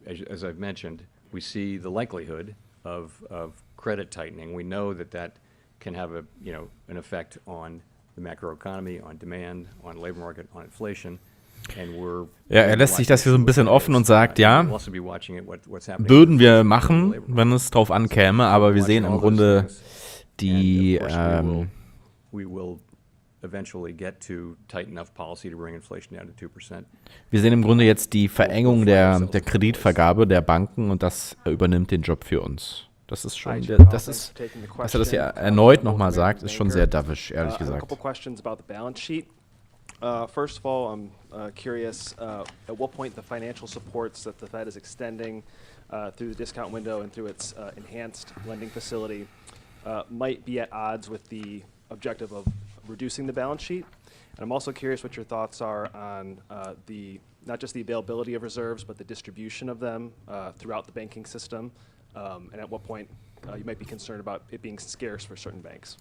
as I've mentioned, we see the likelihood of credit tightening. We know that can have an effect on the macroeconomy, on demand, on labor market, on inflation. Ja, er lässt sich das hier so ein bisschen offen und sagt, ja, würden wir machen, wenn es drauf ankäme, aber wir sehen im Grunde die wir sehen im Grunde jetzt die Verengung der Kreditvergabe der Banken und das übernimmt den Job für uns. Das ist schon, dass er das ja erneut nochmal sagt, ist schon sehr dovish, ehrlich gesagt. First of all, I'm curious at what point the financial supports that the Fed is extending through the discount window and through its enhanced lending facility might be at odds with the objective of reducing the balance sheet. And I'm also curious what your thoughts are on not just the availability of reserves, but the distribution of them throughout the banking system, and at what point you might be concerned about it being scarce for certain banks.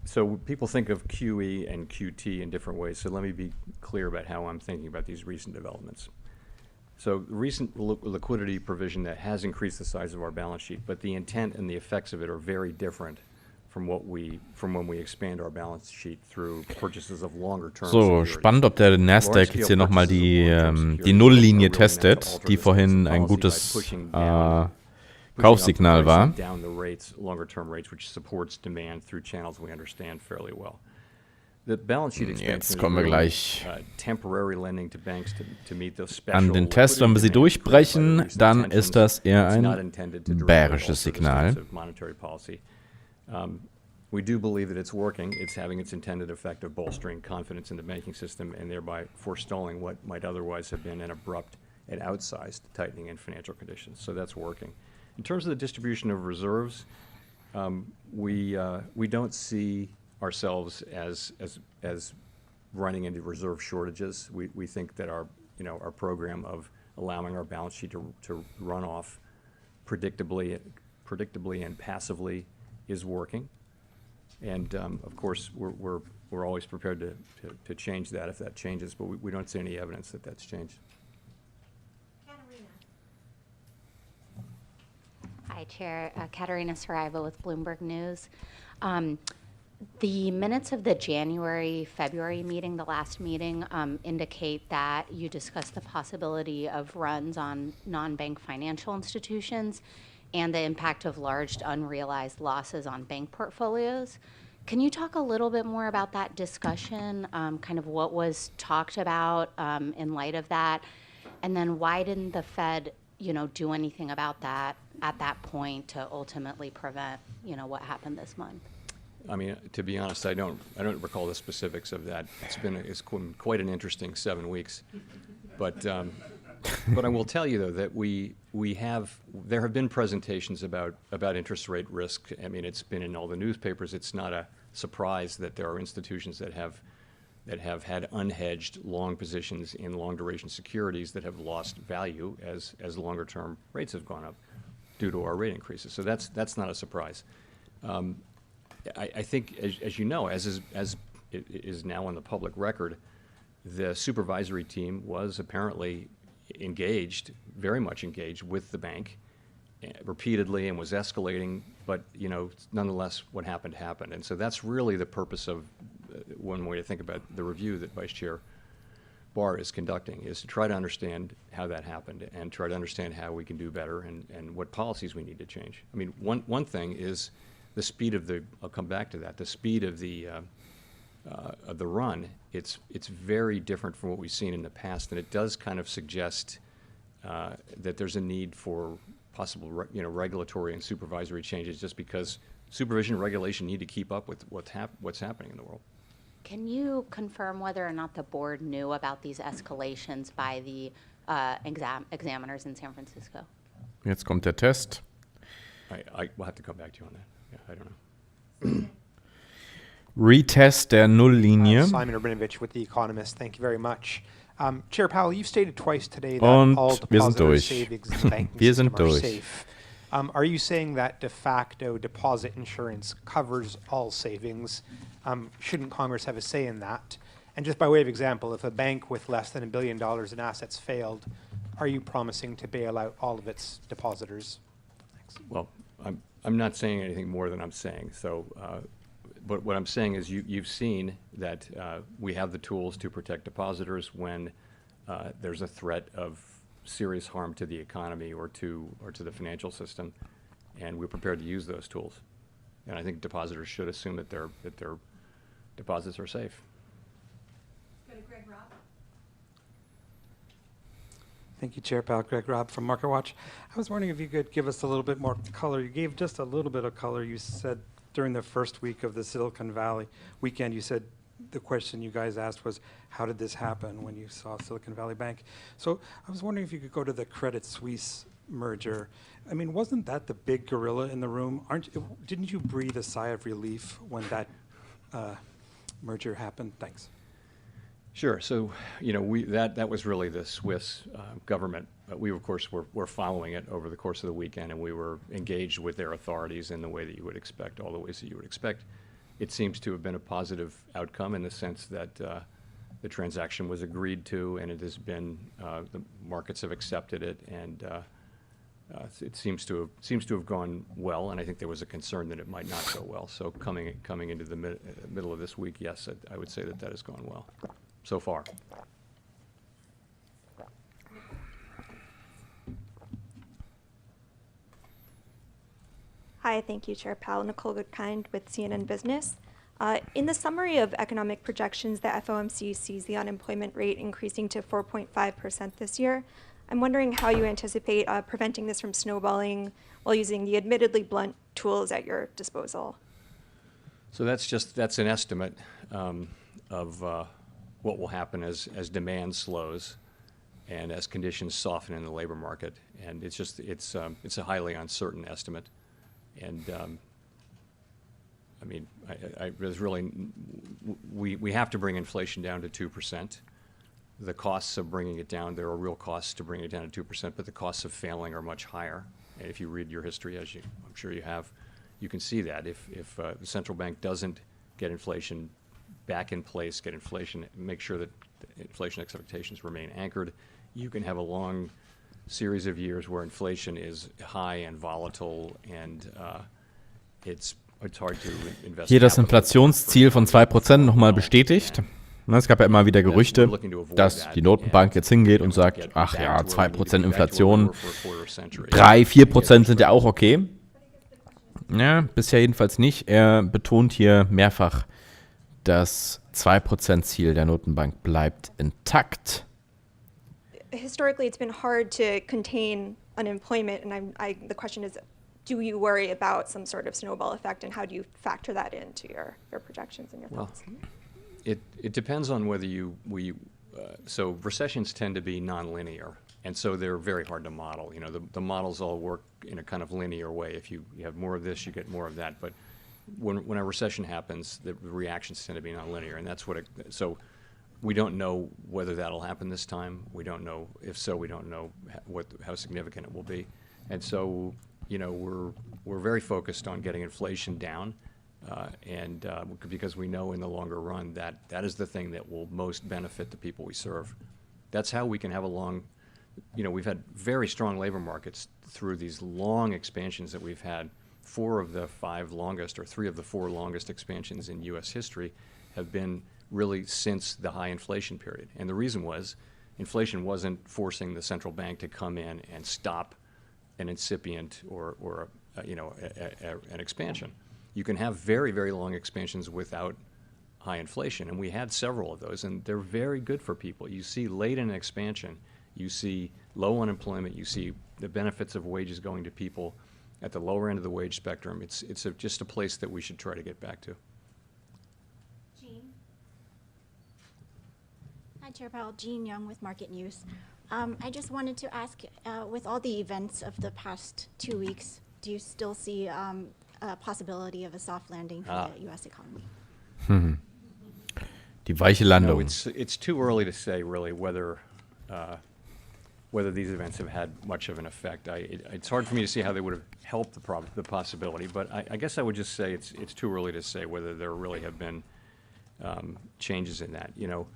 So people think of QE and QT in different ways, so let me be clear about how I'm thinking about these recent developments. So recent liquidity provision that has increased the size of our balance sheet, but the intent and the effects of it are very different from when we expand our balance sheet through purchases of longer term. So, spannend, ob der Nasdaq jetzt hier nochmal die Nulllinie testet, die vorhin ein gutes Kaufsignal war. Jetzt kommen wir gleich an den Test. Wenn wir sie durchbrechen, dann ist das eher ein bärisches Signal. We do believe that it's working. It's having its intended effect of bolstering confidence in the banking system and thereby forestalling what might otherwise have been an abrupt and outsized tightening in financial conditions. So that's working. In terms of the distribution of reserves, we don't see ourselves as running into reserve shortages. We think that our program of allowing our balance sheet to run off predictably and passively is working, and of course we're always prepared to change that if that changes, but we don't see any evidence that that's changed. Hi, Chair. Katerina Saraiva with Bloomberg News. The minutes of the January-February meeting, the last meeting, indicate that you discussed the possibility of runs on non-bank financial institutions and the impact of large unrealized losses on bank portfolios. Can you talk a little bit more about that discussion, kind of what was talked about in light of that, and then why didn't the Fed, do anything about that at that point to ultimately prevent, what happened this month? I mean, to be honest, I don't recall the specifics of that. It's quite an interesting 7 weeks, but I will tell you though that there have been presentations about interest rate risk. I mean, it's been in all the newspapers. It's not a surprise that there are institutions that have had unhedged long positions in long duration securities that have lost value as longer term rates have gone up due to our rate increases. So that's not a surprise. I think, as you know, as it is now on the public record, the supervisory team was apparently very much engaged with the bank repeatedly and was escalating, but nonetheless what happened, and so that's really the purpose of one way to think about the review that Vice Chair Barr is conducting, is to try to understand how that happened and try to understand how we can do better and what policies we need to change. I mean, one thing is the speed of I'll come back to that, the speed of the the run, it's very different from what we've seen in the past, and it does kind of suggest that there's a need for possible regulatory and supervisory changes, just because supervision and regulation need to keep up with what's happening in the world. Can you confirm whether or not the board knew about these escalations by the examiners in San Francisco? Jetzt kommt der Test. I will have to come back to you on that. Yeah, I don't know. Retest der Nulllinie. Simon Urbanovich with The Economist. Thank you very much. Chair Powell, you've stated twice today that Und all wir sind depositor durch. savings in the banking Wir system sind are durch. safe. Are you saying that de facto deposit insurance covers all savings? Shouldn't Congress have a say in that? And just by way of example, if a bank with less than $1 billion in assets failed, are you promising to bail out all of its depositors? Thanks. Well, I'm not saying anything more than I'm saying. So, but what I'm saying is you've seen that we have the tools to protect depositors when there's a threat of serious harm to the economy or to the financial system, and we're prepared to use those tools. And I think depositors should assume that their deposits are safe. Thank you, Chair Powell. Greg Robb from MarketWatch. I was wondering if you could give us a little bit more color. You gave just a little bit of color. You said during the first week of the Silicon Valley weekend, you said the question you guys asked was, how did this happen when you saw Silicon Valley Bank? So I was wondering if you could go to the Credit Suisse merger. I mean, wasn't that the big gorilla in the room? Didn't you breathe a sigh of relief when that merger happened? Thanks. Sure. So, that was really the Swiss government. We, of course, were following it over the course of the weekend, and we were engaged with their authorities in the way that you would expect, all the ways that you would expect. It seems to have been a positive outcome in the sense that the transaction was agreed to, and it has been, the markets have accepted it, and it seems to have gone well, and I think there was a concern that it might not go well. So coming into the middle of this week, yes, I would say that has gone well so far. Hi, thank you, Chair Powell. Nicole Goodkind with CNN Business. In the summary of economic projections, the FOMC sees the unemployment rate increasing to 4.5% this year. I'm wondering how you anticipate preventing this from snowballing while using the admittedly blunt tools at your disposal. So that's an estimate of what will happen as demand slows and as conditions soften in the labor market. And it's a highly uncertain estimate. And I mean, there's really, we have to bring inflation down to 2%. The costs of bringing it down, there are real costs to bring it down to 2%, but the costs of failing are much higher. And if you read your history, as I'm sure you have, you can see that if the central bank doesn't get inflation back in place, make sure that inflation expectations remain anchored, you can have a long series of years where inflation is high and volatile, and it's hard to invest. Hier das Inflationsziel von 2% nochmal bestätigt. Es gab ja immer wieder Gerüchte, dass die Notenbank jetzt hingeht und sagt, ach ja, 2% Inflation, 3-4% sind ja auch okay. Ja, bisher jedenfalls nicht. Er betont hier mehrfach, das 2%-Ziel der Notenbank bleibt intakt. Historically, it's been hard to contain unemployment, and the question is, do you worry about some sort of snowball effect, and how do you factor that into your projections and your thoughts? Well, it depends on whether so recessions tend to be nonlinear, and so they're very hard to model. The models all work in a kind of linear way. If you have more of this, you get more of that. But when a recession happens, the reactions tend to be nonlinear, and that's so we don't know whether that'll happen this time. We don't know. If so, we don't know how significant it will be. And so, we're very focused on getting inflation down, and because we know in the longer run that is the thing that will most benefit the people we serve. That's how we can have we've had very strong labor markets through these long expansions that we've had. 4 of the 5 longest, or 3 of the 4 longest expansions in U.S. history have been really since the high inflation period. And the reason was inflation wasn't forcing the central bank to come in and stop an incipient or an expansion. You can have very, very long expansions without high inflation, and we had several of those, and they're very good for people. You see late in expansion, you see low unemployment, you see the benefits of wages going to people at the lower end of the wage spectrum. It's just a place that we should try to get back to. Hi, Chair Powell. Jean Young with Market News. I just wanted to ask, with all the events of the past 2 weeks, do you still see a possibility of a soft landing for the U.S. economy? Die weiche Landung. No, it's too early to say really whether these events have had much of an effect. It's hard for me to see how they would have helped the possibility, but I guess I would just say it's too early to say whether there really have been changes in that. You know,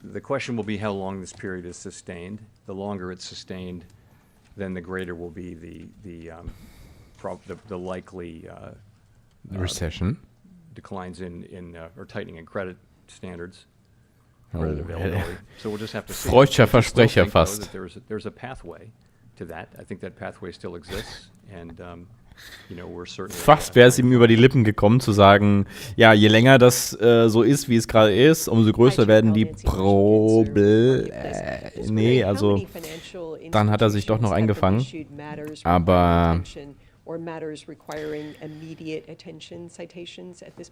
the question will be how long this period is sustained. The longer it's sustained, then the greater will be the likely recession, declines in or tightening in credit standards, credit availability. So we'll just have to see. Freudscher Versprecher fast. That there's a pathway to that. I think that pathway still exists, and you know, we're certainly. Fast wäre es ihm über die Lippen gekommen zu sagen, ja, je länger das so ist, wie es gerade ist, umso größer werden die nee, also dann hat er sich doch noch eingefangen. Aber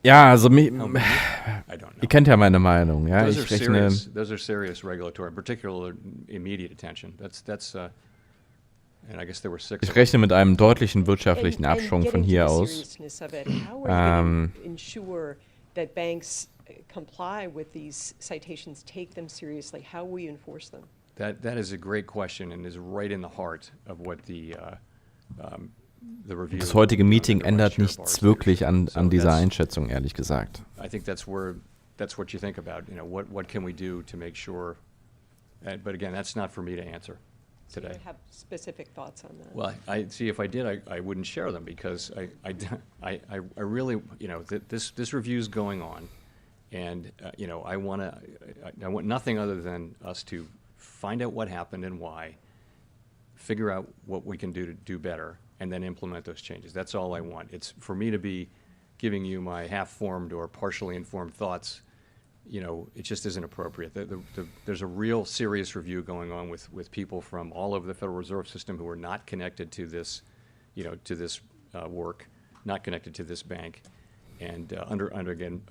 ja, also ihr kennt ja meine Meinung, ja. Those are serious regulatory, particularly immediate attention. And I guess there were 6. Ich rechne mit einem deutlichen wirtschaftlichen Abschwung von hier aus. That banks comply with these citations, take them seriously. How will you enforce them? That is a great question and is right in the heart of what the review. Das heutige Meeting ändert nichts wirklich an dieser Einschätzung, ehrlich gesagt. I think that's what you think about. You know, what can we do to make sure? But again, that's not for me to answer today. So you have specific thoughts on that? Well, I see. If I did, I wouldn't share them because I really, you know, this review's going on, and you know, I want nothing other than us to find out what happened and why, figure out what we can do to do better, and then implement those changes. That's all I want. It's for me to be giving you my half-formed or partially informed thoughts. You know, it just isn't appropriate. There's a real serious review going on with people from all over the Federal Reserve System who are not connected to this, you know, to this work, not connected to this bank, and under again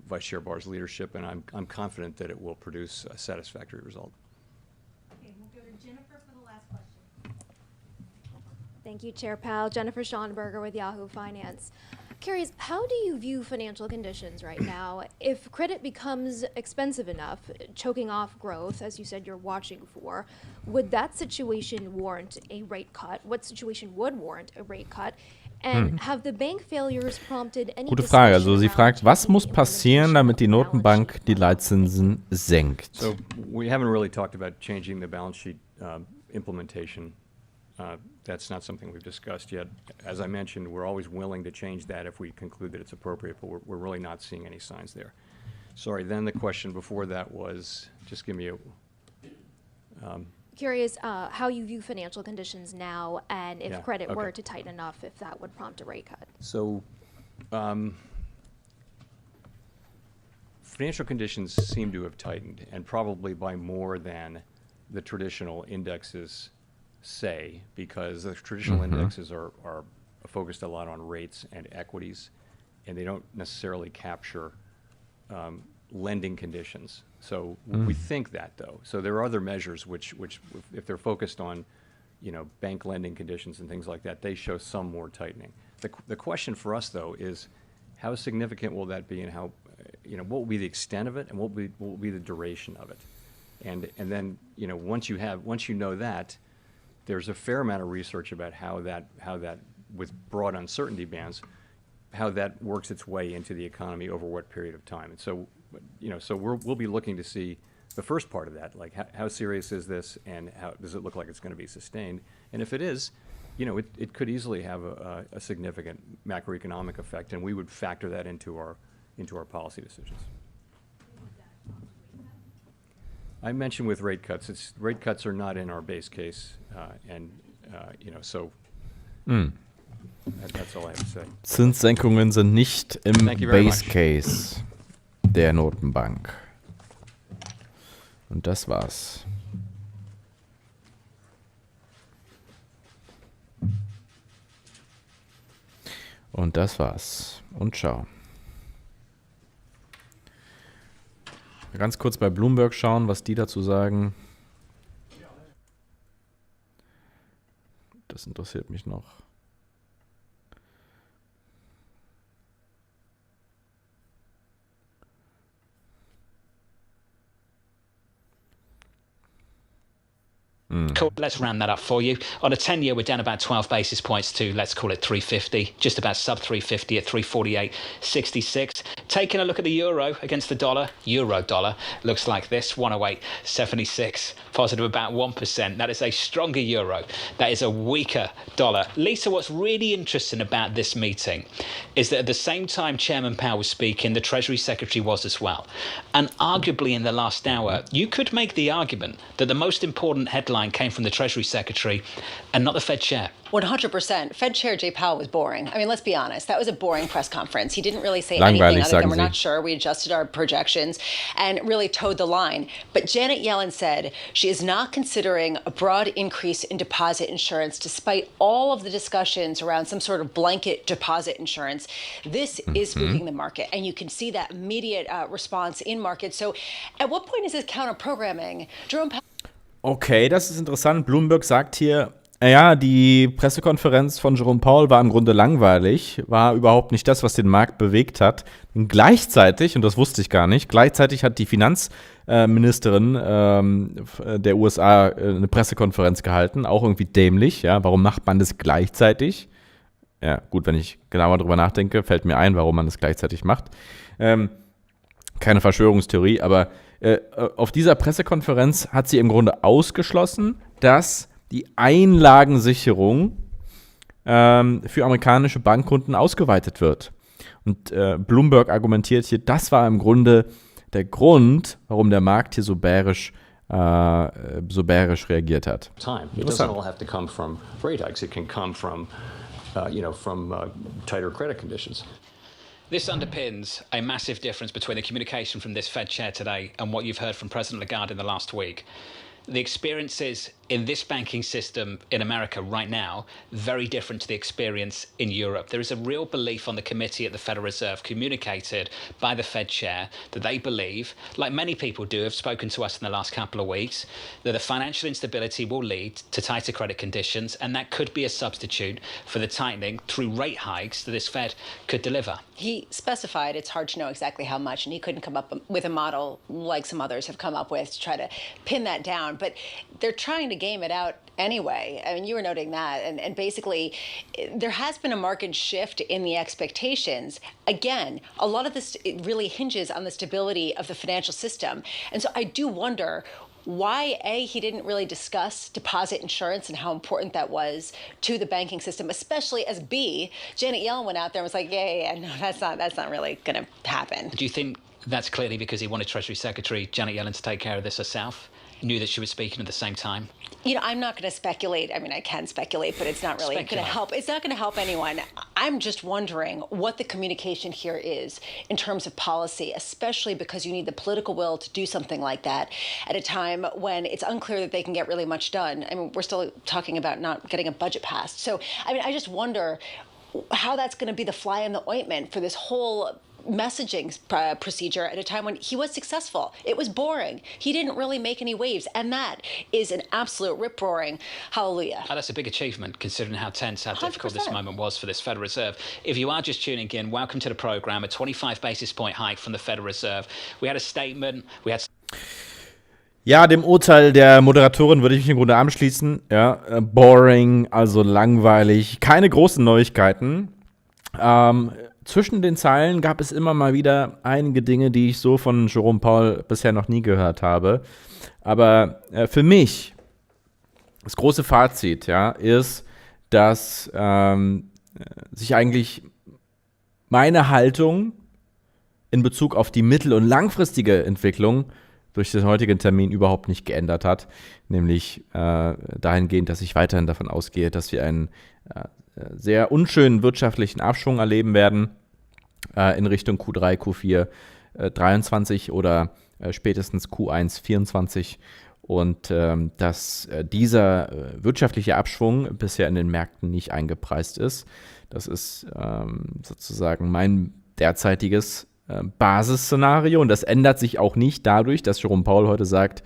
Vice Chair Barr's leadership, and I'm confident that it will produce a satisfactory result. Okay, we'll go to Jennifer for the last question. Thank you, Chair Powell. Jennifer Schonberger with Yahoo Finance. Curious, how do you view financial conditions right now? If credit becomes expensive enough, choking off growth, as you said you're watching for, would that situation warrant a rate cut? What situation would warrant a rate cut? And have the bank failures prompted any Gute Frage. Also sie fragt, was muss passieren, damit die Notenbank die Leitzinsen senkt? So we haven't really talked about changing the balance sheet implementation. That's not something we've discussed yet. As I mentioned, we're always willing to change that if we conclude that it's appropriate, but we're really not seeing any signs there. Sorry, then the question before that was, just give me a... Curious how you view financial conditions now, and if credit were to tighten enough, if that would prompt a rate cut. So, financial conditions seem to have tightened, and probably by more than the traditional indexes say, because the traditional indexes are focused a lot on rates and equities, and they don't necessarily capture lending conditions. So we think that, though. So there are other measures which if they're focused on, you know, bank lending conditions and things like that, they show some more tightening. The question for us, though, is how significant will that be, and how, you know, what will be the extent of it, and what will be the duration of it, and then, you know, once you know that, there's a fair amount of research about how that with broad uncertainty bands, how that works its way into the economy over what period of time. And so, you know, so we'll be looking to see the first part of that, like how serious is this, and how does it look like it's going to be sustained? And if it is, you know, it could easily have a significant macroeconomic effect, and we would factor that into our policy decisions. I mentioned with rate cuts, rate cuts are not in our base case, and you know, so that's all I have to say. Zinssenkungen sind nicht im Base Case der Notenbank. Und das war's. Und das war's. Und ciao. Ganz kurz bei Bloomberg schauen, was die dazu sagen. Das interessiert mich noch. Cool. Let's round that up for you. On a 10-year, we're down about 12 basis points to, let's call it 350, just about sub 350 at 348.66. Taking a look at the euro against the dollar, euro-dollar, looks like this, 108.76, positive about 1%. That is a stronger euro. That is a weaker dollar. Lisa, what's really interesting about this meeting is that at the same time Chairman Powell was speaking, the Treasury Secretary was as well. And arguably in the last hour, you could make the argument that the most important headline came from the Treasury Secretary and not the Fed chair. 100%. Fed Chair Jay Powell was boring. I mean, let's be honest. That was a boring press conference. He didn't really say anything other than we're not sure. We adjusted our projections and really towed the line. But Janet Yellen said she is not considering a broad increase in deposit insurance despite all of the discussions around some sort of blanket deposit insurance. This is moving the market, and you can see that immediate response in markets. So at what point is this counter-programming? Jerome Powell. Okay, das ist interessant. Bloomberg sagt hier, ja, die Pressekonferenz von Jerome Powell war im Grunde langweilig, war überhaupt nicht das, was den Markt bewegt hat. Und gleichzeitig, und das wusste ich gar nicht, gleichzeitig hat die Finanzministerin der USA eine Pressekonferenz gehalten, auch irgendwie dämlich. Ja, warum macht man das gleichzeitig? Ja, gut, wenn ich genauer drüber nachdenke, fällt mir ein, warum man das gleichzeitig macht. Keine Verschwörungstheorie, aber auf dieser Pressekonferenz hat sie im Grunde ausgeschlossen, dass die Einlagensicherung für amerikanische Bankkunden ausgeweitet wird. Und Bloomberg argumentiert hier, das war im Grunde der Grund, warum der Markt hier so bärisch reagiert hat. It doesn't all have to come from rate hikes. It can come from, tighter credit conditions. This underpins a massive difference between the communication from this Fed chair today and what you've heard from President Lagarde in the last week. The experiences in this banking system in America right now, very different to the experience in Europe. There is a real belief on the committee at the Federal Reserve communicated by the Fed chair that they believe, like many people do, have spoken to us in the last couple of weeks, that the financial instability will lead to tighter credit conditions, and that could be a substitute for the tightening through rate hikes that this Fed could deliver. He specified it's hard to know exactly how much, and he couldn't come up with a model like some others have come up with to try to pin that down. But they're trying to game it out anyway. I mean, you were noting that. And basically, there has been a marked shift in the expectations. Again, a lot of this it really hinges on the stability of the financial system. And so I do wonder why, A, he didn't really discuss deposit insurance and how important that was to the banking system, especially as, B, Janet Yellen went out there and was like, yeah, no, that's not really going to happen. Do you think that's clearly because he wanted Treasury Secretary Janet Yellen to take care of this herself? Knew that she was speaking at the same time? You know, I'm not going to speculate. I mean, I can speculate, but it's not really going to help. It's not going to help anyone. I'm just wondering what the communication here is in terms of policy, especially because you need the political will to do something like that at a time when it's unclear that they can get really much done. I mean, we're still talking about not getting a budget passed. So, I mean, I just wonder how that's going to be the fly in the ointment for this whole messaging procedure at a time when he was successful. It was boring. He didn't really make any waves, and that is an absolute rip-roaring hallelujah. Oh, that's a big achievement considering how tense, how difficult this moment was for this Federal Reserve. If you are just tuning in, welcome to the program. A 25 basis point hike from the Federal Reserve. We had a statement, we had... Ja, dem Urteil der Moderatorin würde ich mich im Grunde anschließen. Ja, boring, also langweilig, keine großen Neuigkeiten. Zwischen den Zeilen gab es immer mal wieder einige Dinge, die ich so von Jerome Powell bisher noch nie gehört habe. Aber für mich, das große Fazit, ja, ist, dass sich eigentlich meine Haltung in Bezug auf die mittel- und langfristige Entwicklung durch den heutigen Termin überhaupt nicht geändert hat. Nämlich dahingehend, dass ich weiterhin davon ausgehe, dass wir einen sehr unschönen wirtschaftlichen Abschwung erleben werden in Richtung Q3, Q4 23 oder spätestens Q1 24 und dass dieser wirtschaftliche Abschwung bisher in den Märkten nicht eingepreist ist. Das ist sozusagen mein derzeitiges Basisszenario und das ändert sich auch nicht dadurch, dass Jerome Powell heute sagt,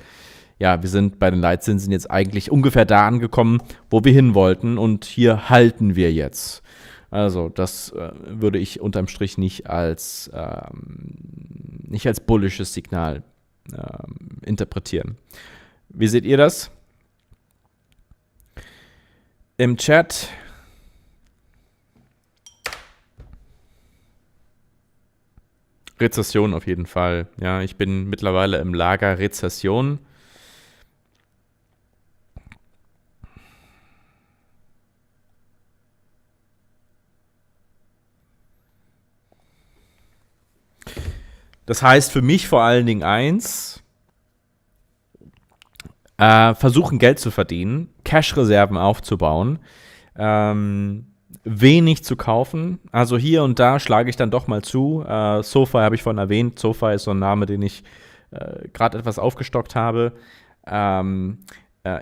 ja, wir sind bei den Leitzinsen jetzt eigentlich ungefähr da angekommen, wo wir hin wollten und hier halten wir jetzt. Also das würde ich unterm Strich nicht als bullisches Signal interpretieren. Wie seht ihr das? Im Chat Rezession auf jeden Fall. Ja, ich bin mittlerweile im Lager Rezession. Das heißt für mich vor allen Dingen eins, versuchen Geld zu verdienen, Cash-Reserven aufzubauen, wenig zu kaufen. Also hier und da schlage ich dann doch mal zu. SoFi habe ich vorhin erwähnt. SoFi ist so ein Name, den ich gerade etwas aufgestockt habe.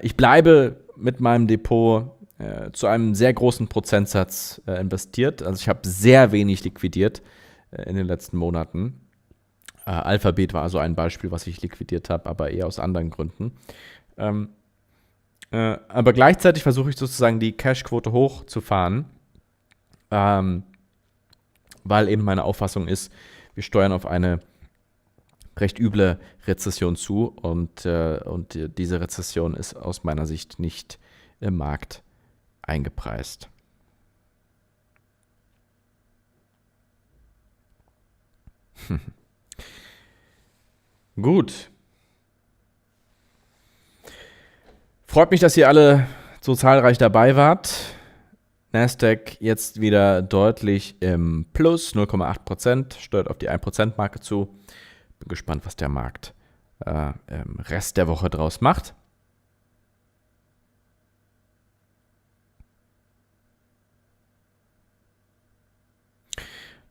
Ich bleibe mit meinem Depot zu einem sehr großen Prozentsatz investiert. Also ich habe sehr wenig liquidiert in den letzten Monaten. Alphabet war also ein Beispiel, was ich liquidiert habe, aber eher aus anderen Gründen. Aber gleichzeitig versuche ich sozusagen die Cash-Quote hochzufahren, weil eben meine Auffassung ist, wir steuern auf eine recht üble Rezession zu und diese Rezession ist aus meiner Sicht nicht im Markt eingepreist. Gut. Freut mich, dass ihr alle so zahlreich dabei wart. Nasdaq jetzt wieder deutlich im Plus, 0,8%, steuert auf die 1%-Marke zu. Bin gespannt, was der Markt im Rest der Woche draus macht.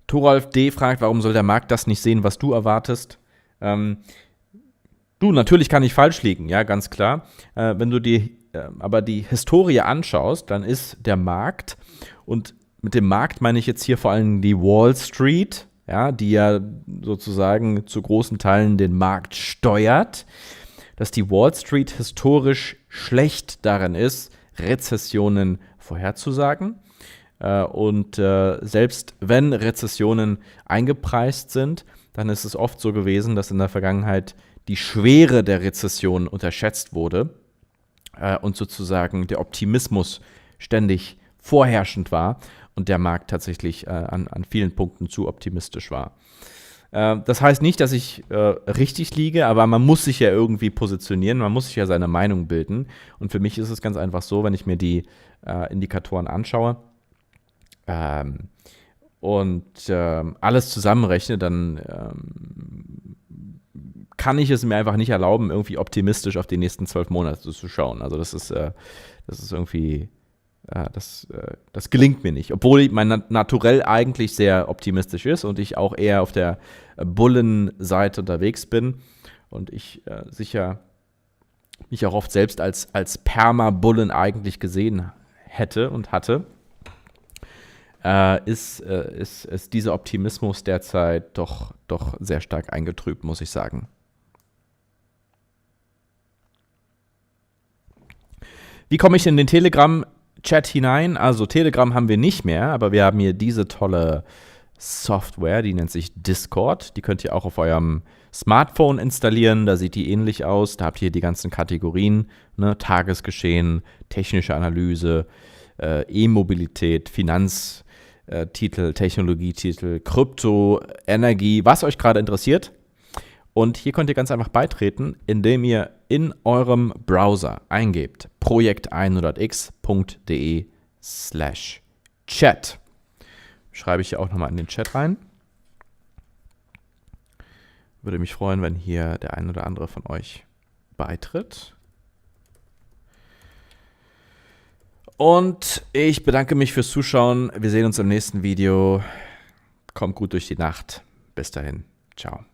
Thoralf D. fragt, warum soll der Markt das nicht sehen, was du erwartest? Du, natürlich kann ich falsch liegen, ja, ganz klar. Wenn du aber die Historie anschaust, dann ist der Markt, und mit dem Markt meine ich jetzt hier vor allem die Wall Street, ja, die ja sozusagen zu großen Teilen den Markt steuert, dass die Wall Street historisch schlecht darin ist, Rezessionen vorherzusagen. Und selbst wenn Rezessionen eingepreist sind, dann ist es oft so gewesen, dass in der Vergangenheit die Schwere der Rezession unterschätzt wurde und sozusagen der Optimismus ständig vorherrschend war und der Markt tatsächlich an vielen Punkten zu optimistisch war. Das heißt nicht, dass ich richtig liege, aber man muss sich ja irgendwie positionieren, man muss sich ja seine Meinung bilden. Und für mich ist es ganz einfach so, wenn ich mir die Indikatoren anschaue, und alles zusammenrechne, dann kann ich es mir einfach nicht erlauben, irgendwie optimistisch auf die nächsten 12 Monate zu schauen. Also das ist irgendwie, das gelingt mir nicht. Obwohl mein Naturell eigentlich sehr optimistisch ist und ich auch eher auf der Bullenseite unterwegs bin und ich sicher mich auch oft selbst als Perma-Bullen eigentlich gesehen hätte und hatte. Ist dieser Optimismus derzeit doch sehr stark eingetrübt, muss ich sagen. Wie komme ich in den Telegram-Chat hinein? Also Telegram haben wir nicht mehr, aber wir haben hier diese tolle Software, die nennt sich Discord. Die könnt ihr auch auf eurem Smartphone installieren, da sieht die ähnlich aus. Da habt ihr die ganzen Kategorien, ne? Tagesgeschehen, technische Analyse, E-Mobilität, Finanztitel, Technologietitel, Krypto, Energie, was euch gerade interessiert. Und hier könnt ihr ganz einfach beitreten, indem ihr in eurem Browser eingebt projekt100x.de/chat. Schreibe ich hier auch nochmal in den Chat rein. Würde mich freuen, wenn hier der ein oder andere von euch beitritt. Und ich bedanke mich fürs Zuschauen. Wir sehen uns im nächsten Video. Kommt gut durch die Nacht. Bis dahin. Ciao.